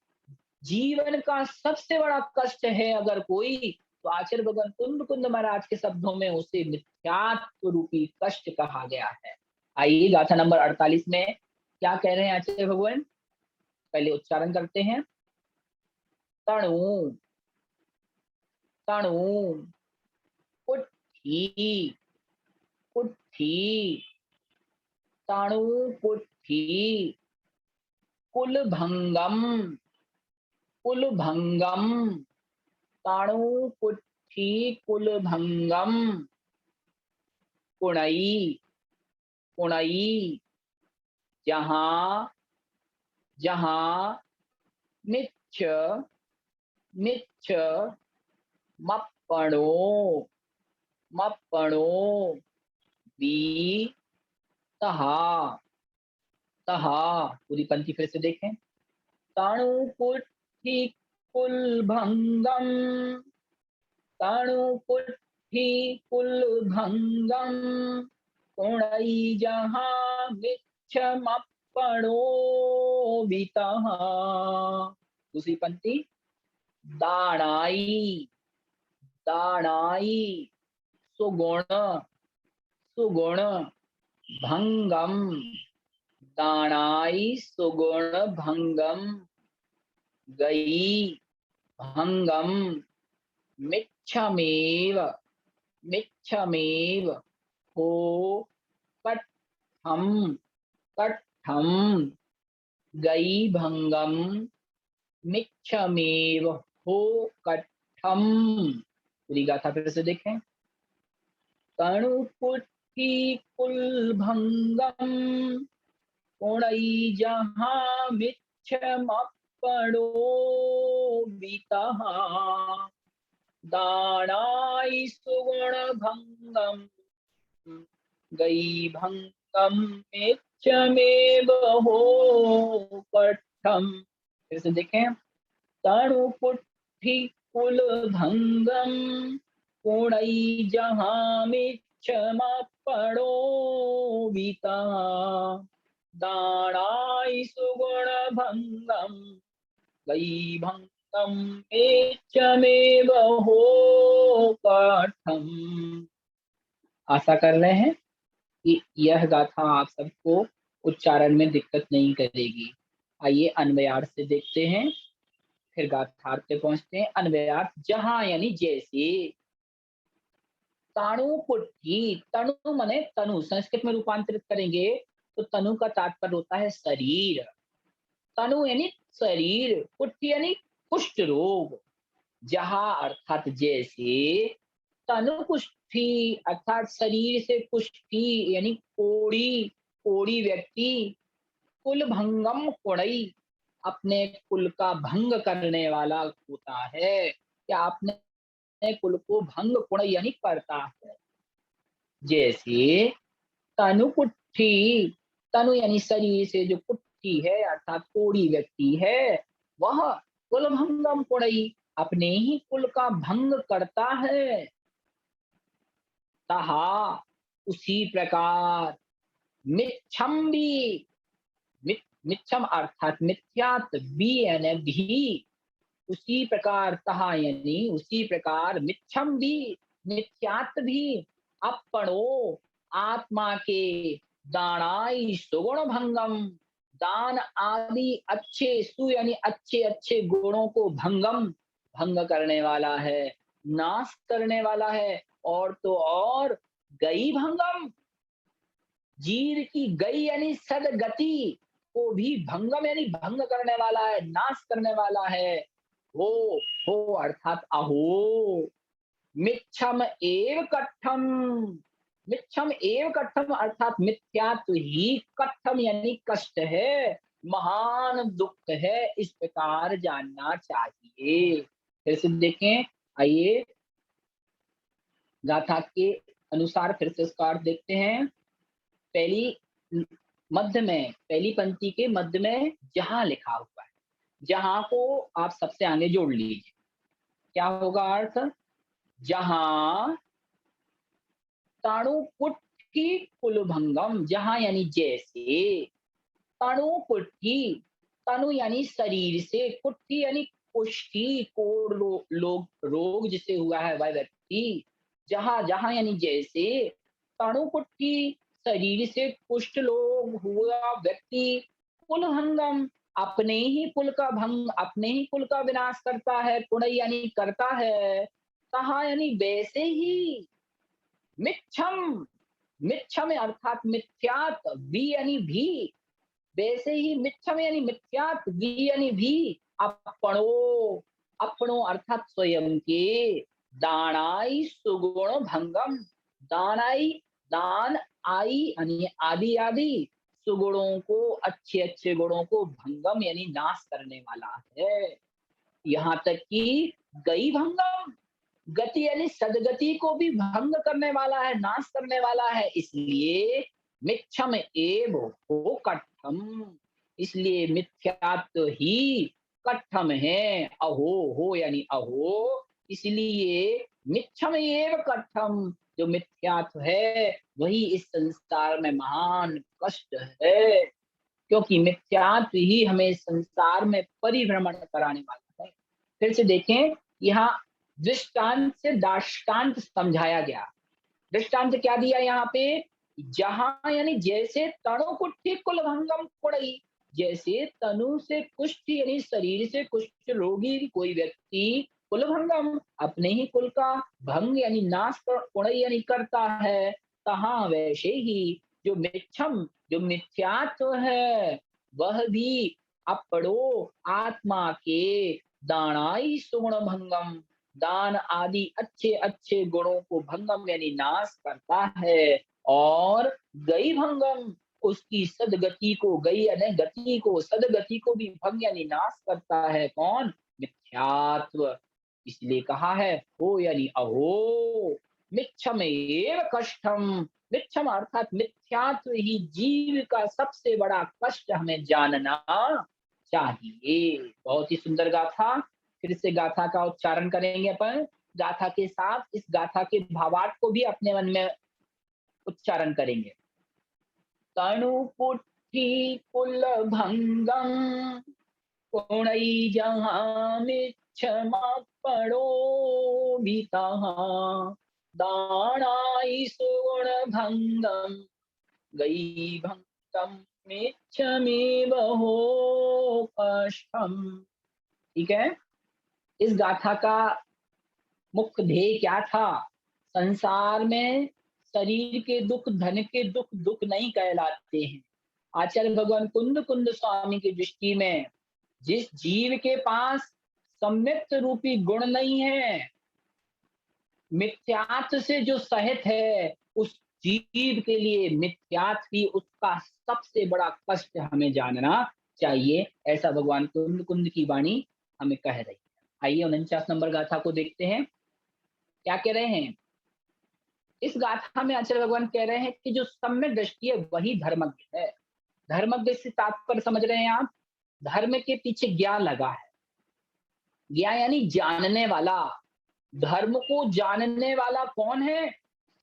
जीवन का सबसे बड़ा कष्ट है अगर कोई, तो आचार्य भगवान कुंद कुंद महाराज के शब्दों में उसे मिथ्यात्व रूपी कष्ट कहा गया है। आइए गाथा नंबर 48 में क्या कह रहे हैं आचार्य भगवान? पहले उच्चारण करते हैं। तणु, तणु, पुट्ठी, पुट्ठी, तणु पुट्ठी, कुलभंगम, कुलभंगम, तणु पुट्ठी कुलभंगम, पुणई, पुणई, जहां, जहां मिच्छ, मिच्छ, मप्पणो, मप्पणो, बी, तहा, तहा, पूरी पंक्ति फिर से देखें। तणुपुट्ठी कुलभंगम, तणुपुट्ठी कुलभंगम, पुणै जहाँ मिच्छमप्पणो वितः। दूसरी पंक्ति। दानाई, दानाई सुगुण, सुगुण भंगम, दानाई सुगुण भंगम, गई भंगम, मिच्छमेव, मिच्छमेव हो कट्ठम, कट्ठम, गई भंगम, मिच्छमेव हो कट्ठम। पूरी गाथा फिर से देखें। तणुपुट्ठी कुलभंगम, पुणै जहाँ मिच्छमप्पणो वितः, दानाई सुगुण भंगम, गई भंगम, मिच्छमेव हो कट्ठम। फिर से देखें। तणुपुट्ठी कुलभंगम, पुणै जहाँ मिच्छमप्पणो वितः, दानाई सुगुण भंगम, गई भंगम, मिच्छमेव हो कट्ठम। आशा कर रहे हैं कि यह गाथा आप सबको उच्चारण में दिक्कत नहीं करेगी। आइए अन्वयार्थ से देखते हैं, फिर गाथार्थ पे पहुंचते हैं। अन्वयार्थ। जहां यानी जैसे। तणुपुट्ठी, तणु माने तनु, संस्कृत में रूपांतरित करेंगे तो तनु का तात्पर्य होता है शरीर। तनु यानी शरीर, पुट्ठी यानी कुष्ठ रोग। जहां अर्थात जैसे, तनु कुष्ठी अर्थात शरीर से कुष्ठी यानी कोड़ी, कोड़ी व्यक्ति, कुल भंगम कुड़ई अपने कुल का भंग करने वाला होता है, या अपने कुल को भंग कुड़ई यानी करता है। जैसे तनु कुट्ठी, तनु यानी शरीर से जो कुट्ठी है अर्थात कोड़ी व्यक्ति है, वह कुल भंगम कुड़ई अपने ही कुल का भंग करता है। तहा, उसी प्रकार, मिच्छम भी, मिच्छम अर्थात मिथ्यात, भी यानी भी, उसी प्रकार, तहा यानी उसी प्रकार, मिच्छम भी मिथ्यात भी, अपणो आत्मा के, दानाई सुगुण भंगम, दान आदि अच्छे, सु यानी अच्छे अच्छे गुणों को, भंगम भंग करने वाला है, नाश करने वाला है। और तो और, गई भंगम, जीव की गई यानी सदगति को भी भंगम यानी भंग करने वाला है, नाश करने वाला है। हो अर्थात अहो, मिच्छम एव कट्ठम, मिच्छम एव कट्ठम अर्थात मिथ्यात्व ही कट्ठम यानी कष्ट है, महान दुख है, इस प्रकार जानना चाहिए। फिर से देखें। आइए गाथा के अनुसार फिर से इसका अर्थ देखते हैं। पहली मध्य में, पहली पंक्ति के मध्य में जहां लिखा हुआ है, जहां को आप सबसे आगे जोड़ लीजिए। क्या होगा अर्थ? जहां तणुपुट्ठी कुलभंगम, जहां यानी जैसे, तणुपुट्ठी, तनु यानी शरीर से, पुट्ठी यानी कुष्ठी, कोढ़ रोग जिसे हुआ है वह व्यक्ति। जहां, जहां यानी जैसे, तणुपुट्ठी शरीर से कुष्ठ लोग हुआ व्यक्ति, कुलभंगम अपने ही कुल का भंग, अपने ही कुल का विनाश करता है, पुण्य यानी करता है, तहा यानी वैसे ही, मिच्छम, मिच्छम अर्थात मिथ्यात, भी यानी भी, वैसे ही मिच्छम यानी मिथ्यात, भी यानी भी, अपणो, अपणो अर्थात स्वयं के, दानाई सुगुण भंगम, दानाई दान, आई यानी आदि आदि, सुगुणों को, अच्छे अच्छे गुणों को, भंगम यानी नाश करने वाला है। यहाँ तक कि गई भंगम, गति यानी सदगति को भी भंग करने वाला है, नाश करने वाला है, इसलिए मिच्छम एव हो कट्ठम, कट्ठम, इसलिए मिथ्यात्व ही कट्ठम है। अहो हो यानी अहो, इसलिए मिथ्यम एव कट्ठम, जो मिथ्यात्व है वही इस संसार में महान कष्ट है, क्योंकि मिथ्यात्व ही हमें संसार में परिभ्रमण कराने वाला है। फिर से देखें, यहाँ दृष्टांत से दाष्टान्त समझाया गया। दृष्टांत क्या दिया यहाँ पे? जहां यानी जैसे तणु कुट्ठी कुलभंगम कुड़ई, जैसे तनु से कुष्ठ यानी शरीर से कुष्ठ रोगी कोई व्यक्ति कुलभंगम अपने ही कुल का भंग यानी नाश कुड़ई यानी करता है, तहां वैसे ही जो मिच्छम जो मिथ्यात्व है वह भी अपड़ो आत्मा के दानाई सुगुण भंगम, दान आदि अच्छे अच्छे गुणों को भंगम यानी नाश करता है, और गई भंगम उसकी सदगति को, गई यानी गति को, सदगति को भी भंग यानी नाश करता है। कौन? मिथ्यात्व। इसलिए कहा है हो यानी अहो, मिच्छम एव कष्टम, मिच्छम अर्थात मिथ्यात्व ही जीव का सबसे बड़ा कष्ट हमें जानना चाहिए। बहुत ही सुंदर गाथा। फिर से गाथा का उच्चारण करेंगे अपन। गाथा के साथ इस गाथा के भावार्थ को भी अपने मन में उच्चारण करेंगे। तनु पुट्ठी कुल भंगम, कोणई जहां मिच्छमा पड़ो भी तहां, दानाई सुगुण भंगम, गई भंगम मिच्छमेव हो कष्टम। ठीक है, इस गाथा का मुख्य ध्येय क्या था? संसार में शरीर के दुख, धन के दुख दुख नहीं कहलाते हैं। आचार्य भगवान कुंद कुंद स्वामी की दृष्टि में जिस जीव के पास सम्यक्त रूपी गुण नहीं है, मिथ्यात्व से जो सहित है, उस जीव के लिए मिथ्यात्व ही उसका सबसे बड़ा कष्ट हमें जानना चाहिए। ऐसा भगवान कुंद कुंद की वाणी हमें कह रही है। आइए 49 नंबर गाथा को देखते हैं, क्या कह रहे हैं। इस गाथा में आचार्य भगवान कह रहे हैं कि जो सम्यक दृष्टि है वही धर्मज्ञ है। धर्मज्ञ से तात्पर्य समझ रहे हैं आप? धर्म के पीछे ज्ञान लगा है। ज्ञान यानी जानने वाला। धर्म को जानने वाला कौन है?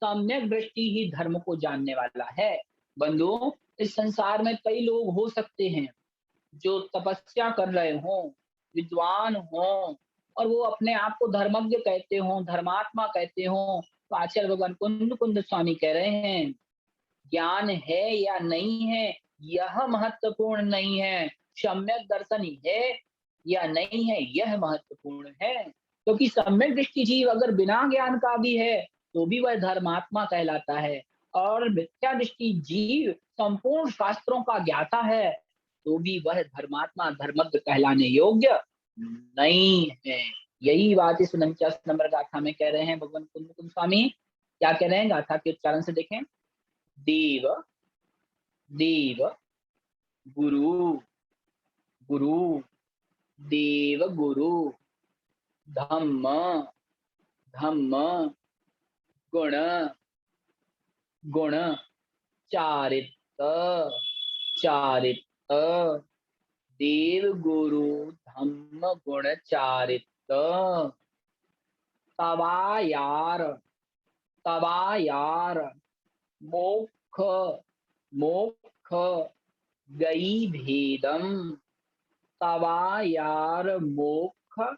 सम्यक दृष्टि ही धर्म को जानने वाला है। बंधुओं, इस संसार में कई लोग हो सकते हैं जो तपस्या कर रहे हों, विद्वान हों, और वो अपने आप को धर्मज्ञ कहते हों, धर्मात्मा कहते हों। तो आचार्य भगवान कुंद कुंद स्वामी कह रहे हैं, ज्ञान है या नहीं है यह महत्वपूर्ण नहीं है, सम्यक दर्शन है या नहीं है यह महत्वपूर्ण है। क्योंकि सम्यक दृष्टि जीव अगर बिना ज्ञान का भी है तो भी वह धर्मात्मा कहलाता है, और मिथ्या दृष्टि जीव संपूर्ण शास्त्रों का ज्ञाता है तो भी वह धर्मात्मा धर्मज्ञ कहलाने योग्य नहीं है। यही बात इस 49 नंबर गाथा में कह रहे हैं भगवान कुंद कुंद स्वामी। क्या कह रहे हैं गाथा के उच्चारण से देखें। देव देव गुरु गुरु, देव गुरु, धम्म धम्म, गुण गुण, चारित चारित, देव गुरु धम्म गुण चारित, तवायार तवायार, मोक्ष मोक्ष, गई भेदम, तवायार मोक्ष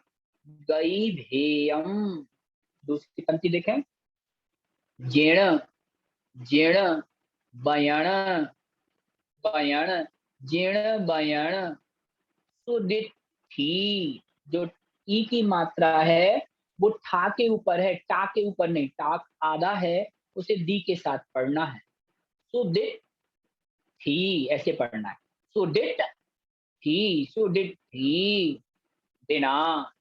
गई भेयम। दूसरी पंक्ति देखें। जीर्ण जीर्ण, बयण बयण, जीर्ण बयण, सुदिठी, जो ई की मात्रा है वो ठा के ऊपर है, टा के ऊपर नहीं। टाक आधा है, उसे दी के साथ पढ़ना है। सुदित थी ऐसे पढ़ना है। सुदित थी, सुदित थी, बिना,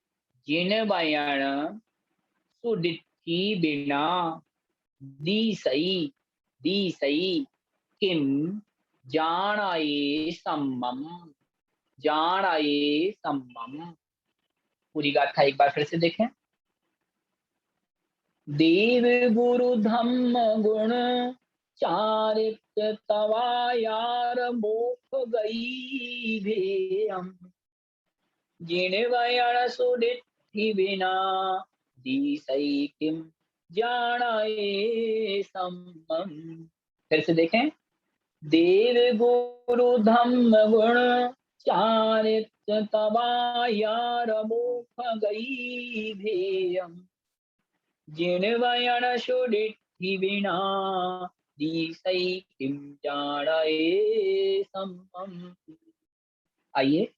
जिन बयण, सुदित थी बिना, दी सई, किम, जान आये सम्मम, जान आये सम्मम। पूरी गाथा एक बार फिर से देखें। देव गुरु धम्म गुण चारित्र तवा यार मोख गई भेयम, जिनवयण सुडिठि बिना दिसई किम जानाए सम्मम। फिर से देखें, देव गुरु धम्म गुण चारित्र तवा यार मोख गई भेयम, जिनवयण सुडिठि बिना दिसई किम जानाए सम्मम। आइए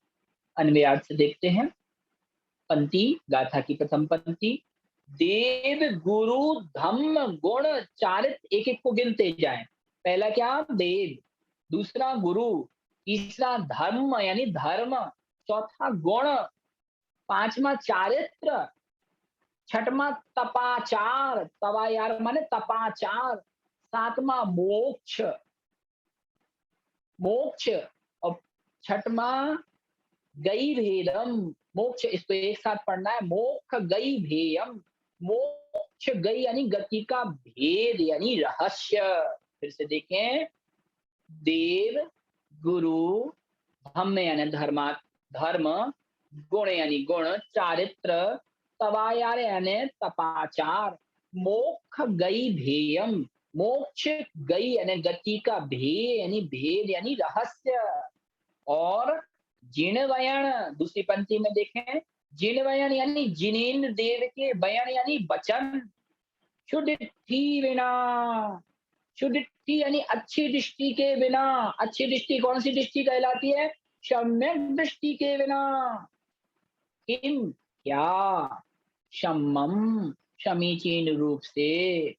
अन्वयार्थ से देखते हैं। पंक्ति, गाथा की प्रथम पंक्ति, देव गुरु धम्म गुण चारित्र, एक एक को गिनते जाएं। पहला क्या? देव, दूसरा गुरु, तीसरा धर्म यानी धर्म, चौथा गुण, पांचवा चारित्र, छठवां तपाचार, तवा यार माने तपाचार, सातवां मोक्ष, मोक्ष, और छठवां गई भेदम, मोक्ष, इसको एक साथ पढ़ना है, मोक्ष गई भेयम, मोक्ष गई यानी गति का भेद यानी रहस्य। फिर से देखें, देव गुरु धम्म यानी धर्मा धर्म, गुण यानी गुण, चारित्र, तवायार यानी तपाचार, मोक्ष गई भेयम, मोक्ष गई यानी गति का भेद यानी भेद यानी रहस्य, और जिनवयन, दूसरी पंक्ति में देखें, जिनवयन यानी जिनेन्द्र देव के, वयन यानी वचन, शुद्धिठि बिना, शुद्धिठि यानी अच्छी दृष्टि के बिना, अच्छी दृष्टि कौन सी दृष्टि कहलाती है? सम्यक दृष्टि के बिना, किम क्या, सम्मम समीचीन रूप से,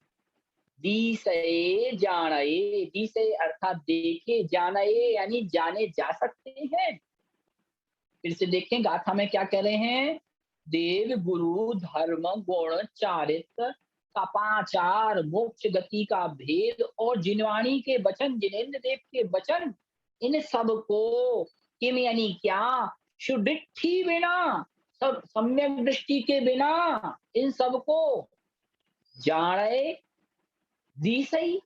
दिसए जानाए, दिसए अर्थात देखे, जानाए यानी जाने जा सकते हैं। फिर से देखें गाथा में क्या कह रहे हैं, देव गुरु धर्म गुण चारित्र तपाचार मोक्ष गति का भेद और जिनवाणी के वचन, जिनेन्द्र देव के वचन, इन सब को किम यानी क्या, शुद्धिठि बिना, सब सम्यक दृष्टि के बिना, इन सब को जाने दिसई,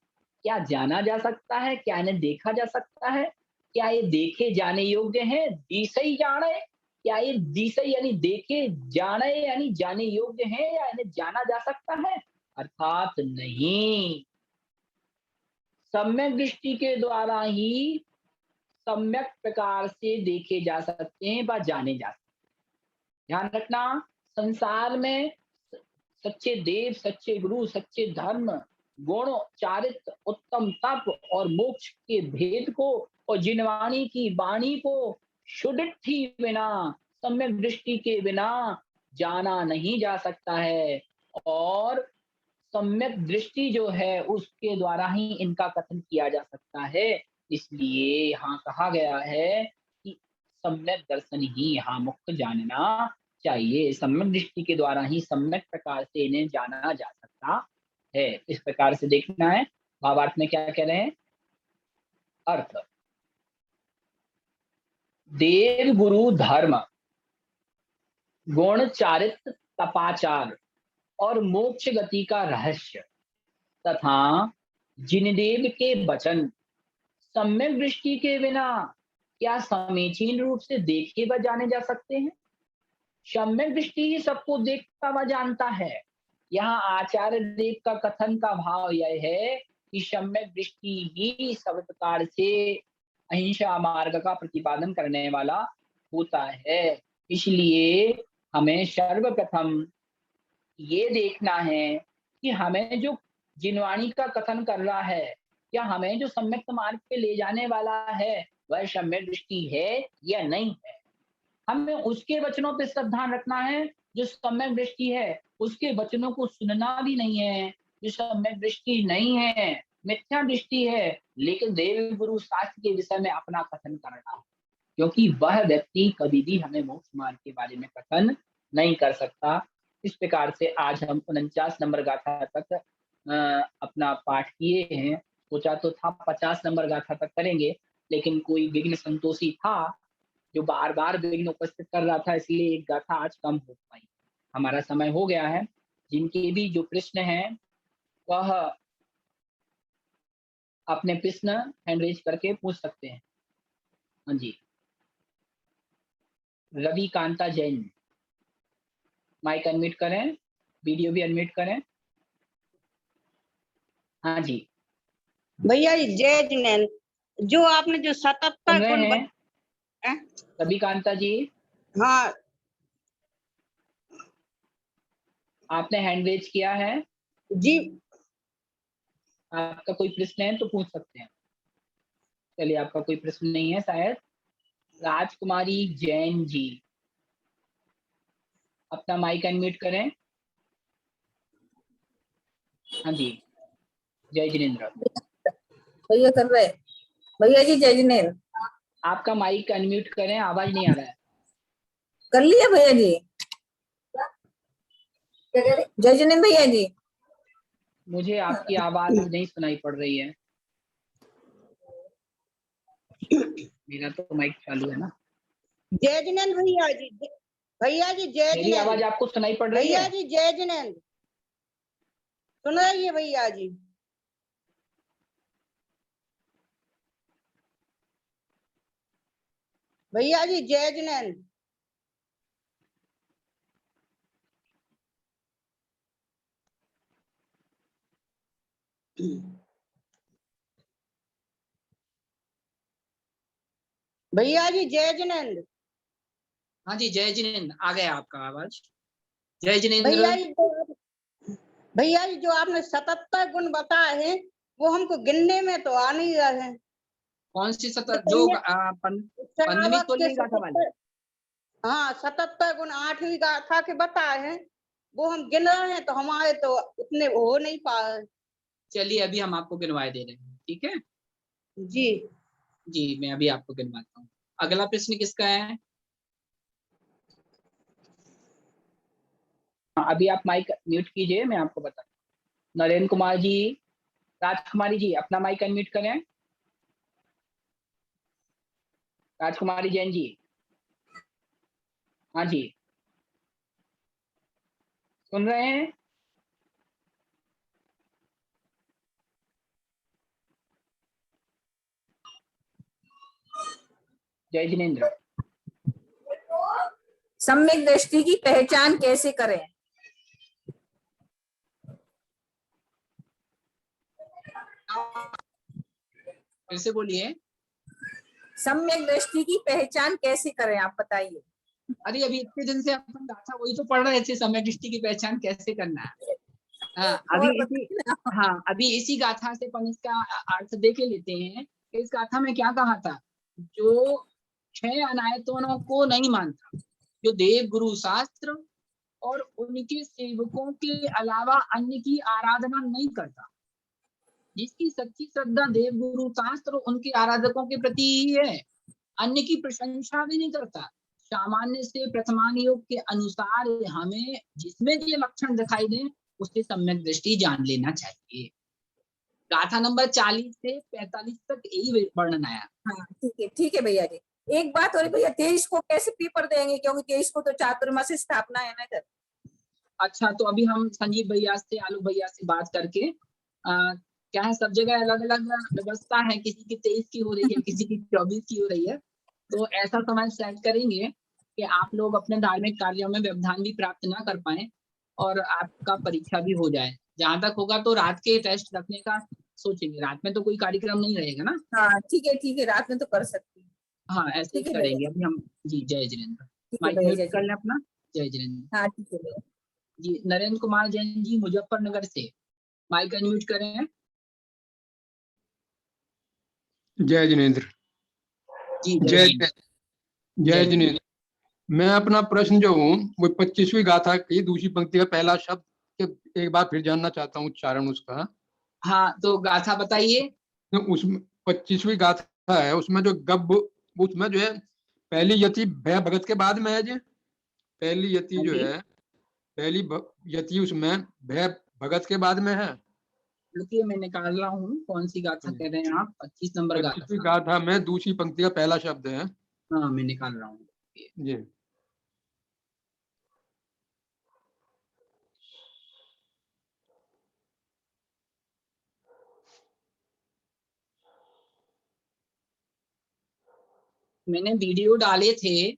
क्या जाना जा सकता है, क्या इन्हें देखा जा सकता है, क्या ये देखे जाने योग्य है? दिसई जाने, क्या ये दिसई यानी देखे जाने यानी जाने योग्य है, या इन्हें जाना जा सकता है? अर्थात नहीं। सम्यक दृष्टि के द्वारा ही सम्यक प्रकार से देखे जा सकते हैं व जाने जा सकते हैं। ध्यान रखना, संसार में सच्चे देव, सच्चे गुरु, सच्चे धर्म, गुण, चारित्र, उत्तम तप और मोक्ष के भेद को और जिनवाणी की वाणी को शुद्धिठि बिना, सम्यक दृष्टि के बिना जाना नहीं जा सकता है, और सम्यक दृष्टि जो है उसके द्वारा ही इनका कथन किया जा सकता है। इसलिए यहाँ कहा गया है कि सम्यक दर्शन ही यहाँ मुक्त जानना चाहिए, सम्यक दृष्टि के द्वारा ही सम्यक प्रकार से इन्हें जाना जा सकता है। इस प्रकार से देखना है। भावार्थ में क्या कह रहे हैं? अर्थ, देव गुरु धर्म गुण चारित्र तपाचार और मोक्ष गति का रहस्य तथा जिनदेव के वचन सम्यक दृष्टि के बिना क्या समीचीन रूप से देखे व जाने जा सकते हैं? सम्यक दृष्टि ही सबको देखता व जानता है। यहाँ आचार्य देव का कथन का भाव यह है कि सम्यक दृष्टि ही सब प्रकार से अहिंसा मार्ग का प्रतिपादन करने वाला होता है। इसलिए हमें सर्वप्रथम ये देखना है कि हमें जो जिनवाणी का कथन कर रहा है, क्या हमें जो सम्यक मार्ग पे ले जाने वाला है वह सम्यक दृष्टि है या नहीं है। हमें उसके वचनों पे श्रद्धा रखना है, जो सम्यक दृष्टि है उसके वचनों को सुनना भी नहीं है। जो सम्यक दृष्टि नहीं है, मिथ्या दृष्टि है, लेकिन देव गुरु शास्त्र के विषय में अपना कथन कर रहा है, क्योंकि वह व्यक्ति कभी भी हमें मोक्ष मार्ग के बारे में कथन नहीं कर सकता। इस प्रकार से आज हम 49 नंबर गाथा तक अपना पाठ किए हैं। सोचा तो था 50 नंबर गाथा तक करेंगे, लेकिन कोई विघ्न संतोषी था जो बार बार विघ्न उपस्थित कर रहा था, इसलिए एक गाथा आज कम हो पाई। हमारा समय हो गया है। जिनके भी जो प्रश्न हैं वह अपने प्रश्न हैंड रेज करके पूछ सकते हैं। हाँ जी। रवि कांता जैन, माइक अनम्यूट करें, वीडियो भी अनम्यूट करें। हाँ जी। भैया जी जय जिनेन्द्र, जो आपने जो 77 सुन रहे गुण हैं रवि कांता जी? हाँ आपने हैंड रेज किया है, जी। आपका कोई प्रश्न है तो पूछ सकते हैं। चलिए, आपका कोई प्रश्न नहीं है शायद। राजकुमारी जैन जी, अपना माइक अनम्यूट करें। हाँ जी, जय जिनेन्द्र। भैया कर रहे भैया जी जय जिनेन्द्र। आपका माइक अनम्यूट करें, आवाज नहीं आ रहा है। कर लिया भैया जी। जय जिनेन्द्र भैया जी। मुझे आपकी आवाज नहीं सुनाई पड़ रही है। मेरा तो माइक चालू है ना। जय जिनेन्द्र भैया जी, भैया जी जय मेरी आवाज जिनेन्द्र, आपको सुनाई पड़ रही भैया है? जी जय जिनेन्द्र, सुन रही है भैया जी? भैया जी जय जिनेन्द्र, भैया जी जय जिनेन्द्र। हाँ जी, जय जिनेन्द्र, आ गया आपका आवाज। जय जिनेन्द्र। भैया जी जो आपने 77 गुण बताए हैं वो हमको गिनने में तो आ नहीं रहे हैं। कौन सी जो 15वीं शरावत के 16वीं गाथा वाली? हाँ 77 गुण 8वीं गाथा के बताए हैं, वो हम गिन रहे हैं तो हमारे तो उतने हो नहीं पा रहे। चलिए, अभी हम आपको गिनवाए दे रहे हैं, ठीक है जी जी। मैं अभी आपको गिनवाता हूँ। अगला प्रश्न किसका है? हाँ, अभी आप माइक म्यूट कीजिए, मैं आपको बताता हूँ। नरेंद्र कुमार जी, राजकुमारी जी, अपना माइक अनम्यूट करें। राजकुमारी जैन जी, हाँ जी, सुन रहे हैं? जय जिनेन्द्र। सम्यक दृष्टि की पहचान कैसे करें? फिर से बोलिए। सम्यक दृष्टि की पहचान कैसे करें, आप बताइए। अरे, अभी इतने दिन से अपन गाथा वही तो पढ़ रहे थे, समय दृष्टि की पहचान कैसे करना है। हाँ, और बताइए ना। हाँ, अभी इसी गाथा से अपन इसका अर्थ देख लेते हैं। इस गाथा में क्या कहा था? जो 6 अनायतनों को नहीं मानता, जो देव गुरु शास्त्र और उनके सेवकों के अलावा अन्य की आराधना नहीं करता, जिसकी सच्ची श्रद्धा देव गुरु शास्त्र उनके आराधकों के प्रति ही है, अन्य की प्रशंसा भी नहीं करता, सामान्य से प्रथमान योग के अनुसार हमें जिसमें ये लक्षण दिखाई दे उससे सम्यक दृष्टि जान लेना चाहिए। गाथा नंबर 40 से 45 तक यही वर्णन आया। हाँ ठीक है भैया जी। एक बात और भैया, 23 को कैसे पेपर देंगे, क्योंकि 23 को तो चातुर्मास स्थापना है ना इधर। अच्छा, तो अभी हम संजीव भैया से, आलू भैया से बात करके क्या है, सब जगह अलग अलग व्यवस्था है, किसी की 23 की हो रही है, किसी की 24 की हो रही है। तो ऐसा समय सेट करेंगे कि आप लोग अपने धार्मिक कार्यों में व्यवधान भी प्राप्त ना कर पाए और आपका परीक्षा भी हो जाए। जहां तक होगा तो रात के टेस्ट रखने का सोचेंगे। रात में तो कोई कार्यक्रम नहीं रहेगा ना? हाँ ठीक है, रात में तो कर सकती है। हाँ, ऐसे ही ठीक है भैया करेंगे। अभी हम जी, जय जिनेन्द्र। ठीक है माइक भैया म्यूट जय कर जी। लें अपना। जय जिनेन्द्र हाँ ठीक है भैया। जी। नरेंद्र कुमार जैन जी, मुजफ्फरनगर से, माइक अनम्यूट करें। जय जिनेन्द्र। जी, जय जय जिनेन्द्र। मैं अपना प्रश्न जो हूँ वो 25वीं गाथा की दूसरी पंक्ति का पहला शब्द के एक बार फिर जानना चाहता हूँ, उच्चारण उसका। हाँ, तो गाथा बताइए। तो उसमें 25वीं गाथा है, उसमें जो गब, उसमें जो है पहली यति भय भगत के बाद में है जी। पहली यति हाँ जो जी, है, पहली यति उसमें भय भगत के बाद में है। रुकिए मैं निकाल रहा हूँ। कौन सी गाथा कह रहे हैं आप? 25 नंबर 25वीं गाथा। गाथा में दूसरी पंक्ति का पहला शब्द है हाँ, मैं निकाल रहा हूँ। जी। मैंने वीडियो डाले थे,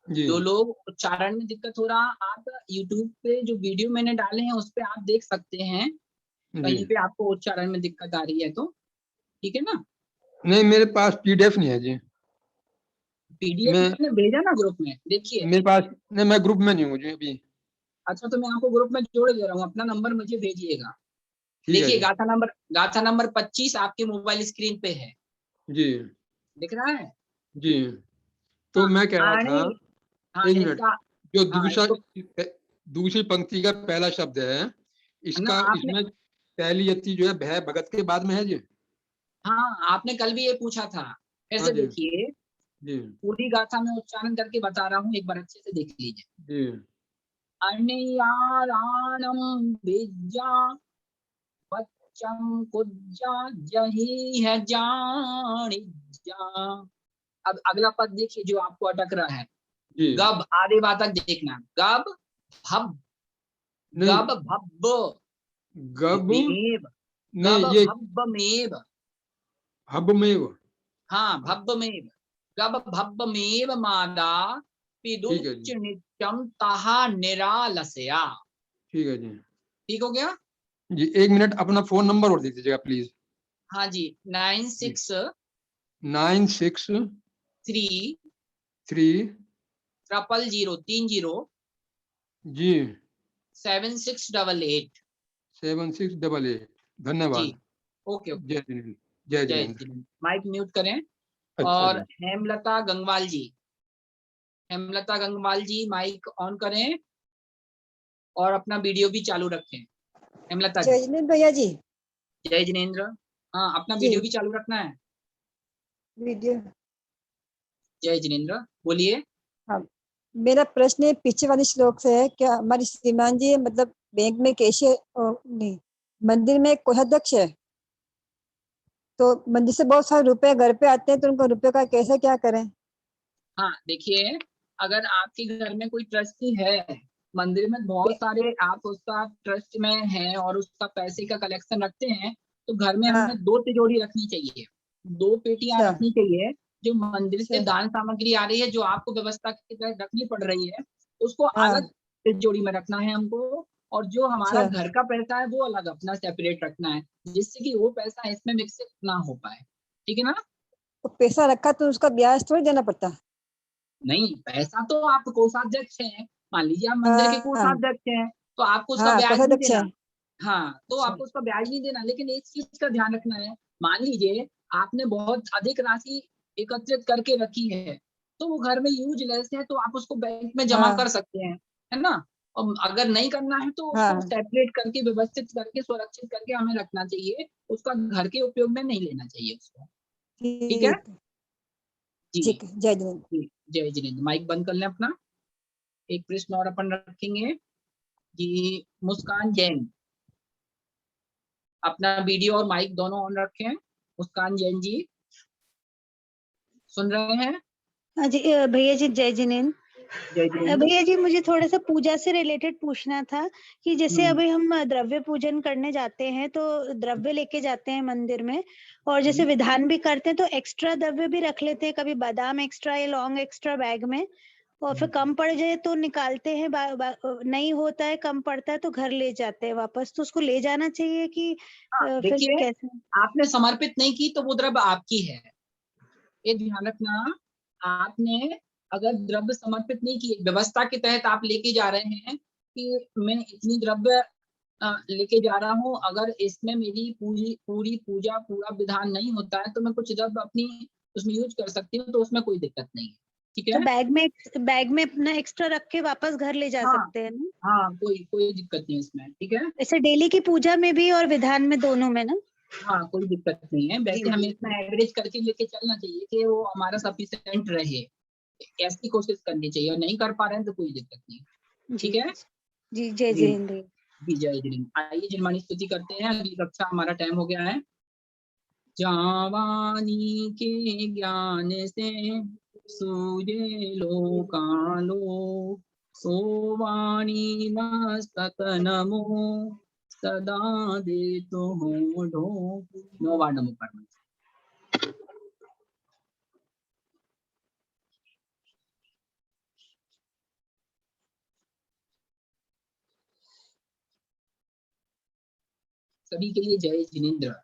जी जो लोग उच्चारण में दिक्कत हो रहा, आप यूट्यूब पे जो वीडियो मैंने डाले हैं उस पे आप देख सकते हैं, जी। कहीं पे आपको उच्चारण में दिक्कत आ रही है तो, ठीक है ना। नहीं, मेरे पास पीडीएफ नहीं है जी। पीडीएफ मैं मैंने भेजा ना ग्रुप में, देखिए। मेरे पास नहीं, मैं ग्रुप में नहीं हूँ जी अभी। अच्छा, तो मैं आपको ग्रुप में जोड़ दे रहा हूँ, अपना नंबर मुझे भेजिएगा। ठीक है देखिए, जी। गाथा नंबर 25 आपके मोबाइल स्क्रीन पे है, जी दिख रहा है। जी। तो हाँ, मैं कह रहा आने, था, हाँ एक मिनट, इसका, जो हाँ दूसरा इसको, दूसरी पंक्ति का पहला शब्द है, ना इसका आपने, इसमें पहली यति जो है भय भगत के बाद में है जी। हाँ आपने कल भी ये पूछा था। फिर हाँ से जी। देखिए, जी पूरी गाथा में उच्चारण करके बता रहा हूँ, एक बार अच्छे से देख लीजिए। जी। अनियाराणम विद्या बच्चम कुज्जा जही है जानिजा। अब अगला पद देखिए जो आपको अटक रहा है, जी। गब, आधे वातक देखना, गब भब, नहीं, गब भब्ब गब मेव, नहीं, गब ये भब्ब मेव, हब में हाँ भब्ब मेव, गब भब्ब मेव मादा ठीक है पिदुच्च जी। नित्यम तहा निरालसया। ठीक है जी। ठीक हो गया। जी, एक मिनट, अपना फोन नंबर और दे दीजिएगा प्लीज। हाँ जी, 96 96 3 3 000 जी 7688। 7688। जी, धन्यवाद। Okay okay. जय जिनेन्द्र। जय जय जिनेन्द्र। श्री, माइक म्यूट करें। अच्छा और जी। हेमलता गंगवाल जी, हेमलता गंगवाल जी माइक ऑन करें और अपना वीडियो भी चालू रखें। हेमलता जी, जयजिनेन्द्र भैया जी। जय जिनेन्द्र। हाँ, अपना जी वीडियो भी चालू रखना है। वीडियो। जय जिनेन्द्र, बोलिए। हाँ, मेरा प्रश्न पीछे वाले श्लोक से है। क्या हमारी श्रीमान जी मतलब बैंक में कैशियर नहीं, मंदिर में कोषाध्यक्ष है, तो मंदिर से बहुत सारे रुपए घर पे आते हैं, तो उनको रुपए का कैसे क्या करें? हाँ देखिए, अगर आपके घर में कोई ट्रस्टी है, मंदिर में बहुत सारे आप उसका ट्रस्ट में हैं और उसका पैसे का कलेक्शन रखते हैं, तो घर में हाँ, हमें 2 तिजोरी रखनी चाहिए, 2 पेटियां अच्छा रखनी चाहिए। जो मंदिर से अच्छा। दान सामग्री आ रही है, जो आपको व्यवस्था के तहत रखनी पड़ रही है, उसको अलग हाँ, तिजोरी में रखना है हमको। और जो हमारा अच्छा। घर का पैसा है वो अलग अपना सेपरेट रखना है, जिससे कि वो पैसा इसमें मिक्स ना हो पाए, ठीक है ना। तो पैसा रखा तो उसका ब्याज थोड़ी देना पड़ता? नहीं, पैसा तो आप कोषाध्यक्ष हैं, मान लीजिए आप मंदिर के हाँ कोषाध्यक्ष हैं, तो आपको उसका हाँ, ब्याज नहीं कोषाध्यक्ष है। देना। हाँ, तो अच्छा आपको उसका ब्याज नहीं देना, लेकिन एक चीज का ध्यान रखना है। मान लीजिए आपने बहुत अधिक राशि एकत्रित करके रखी है, तो वो घर में यूजलेस है, तो आप उसको बैंक में जमा हाँ कर सकते हैं, है ना। और अगर नहीं करना है तो उसको हाँ, सेपरेट करके, व्यवस्थित करके, सुरक्षित करके हमें रखना चाहिए, उसका घर के उपयोग में नहीं लेना चाहिए उसको। ठीक है ठीक जी। ठीक है। जय जिनेन्द्र। जी, जय जिनेन्द्र। माइक बंद कर लें अपना। एक प्रश्न और अपन रखेंगे कि मुस्कान जैन, अपना वीडियो और माइक दोनों ऑन रखें। मुस्कान जैन जी, सुन रहे हैं। हाँ जी, भैया जी जय जिनेन्द्र। जय जिनेन्द्र। भैया जी मुझे थोड़ा सा पूजा से रिलेटेड पूछना था कि जैसे हम्म, अभी हम द्रव्य पूजन करने जाते हैं तो द्रव्य लेके जाते हैं मंदिर में, और जैसे विधान भी करते हैं तो एक्स्ट्रा द्रव्य भी रख लेते हैं, कभी बादाम एक्स्ट्रा या लौंग एक्स्ट्रा बैग में, और फिर कम पड़ जाए तो निकालते हैं, नहीं होता है, कम पड़ता है तो घर ले जाते हैं वापस, तो उसको ले जाना चाहिए कि हाँ फिर देखिए, कैसे? आपने समर्पित नहीं की तो वो द्रव्य आपकी है, ये ध्यान रखना। आपने अगर द्रव्य समर्पित नहीं की, व्यवस्था के तहत आप लेके जा रहे हैं कि मैं इतनी द्रव्य लेके जा रहा हूँ, अगर इसमें मेरी पूरी पूजा पूरा विधान नहीं होता है तो मैं कुछ द्रव्य अपनी उसमें यूज कर सकती हूँ, तो उसमें कोई दिक्कत नहीं है, ठीक तो है। बैग में अपना एक्स्ट्रा रख के वापस घर ले जा हाँ सकते हैं ना? हाँ, कोई कोई दिक्कत नहीं इसमें, ठीक है। ऐसे डेली की पूजा में भी और विधान में, दोनों में ना? हाँ, कोई दिक्कत नहीं है, जी वैसे हमें जी इतना एवरेज करके लेके चलना चाहिए कि वो हमारा सफिशिएंट रहे, ऐसी कोशिश करनी चाहिए, और नहीं कर पा रहे हैं तो कोई दिक्कत नहीं, जी ठीक है जी। जय जी। जिनेन्द्र। जी, जय जिनेन्द्र। आइए जिनवाणी स्तुति करते हैं, अगली कक्षा हमारा टाइम हो गया है। जावानी के ज्ञान से सूझे लोकालो, सोवाणी मस्तक नमो सदा दे तो हो ढो। 9 बार नमो करना। सभी के लिए जय जिनेन्द्र।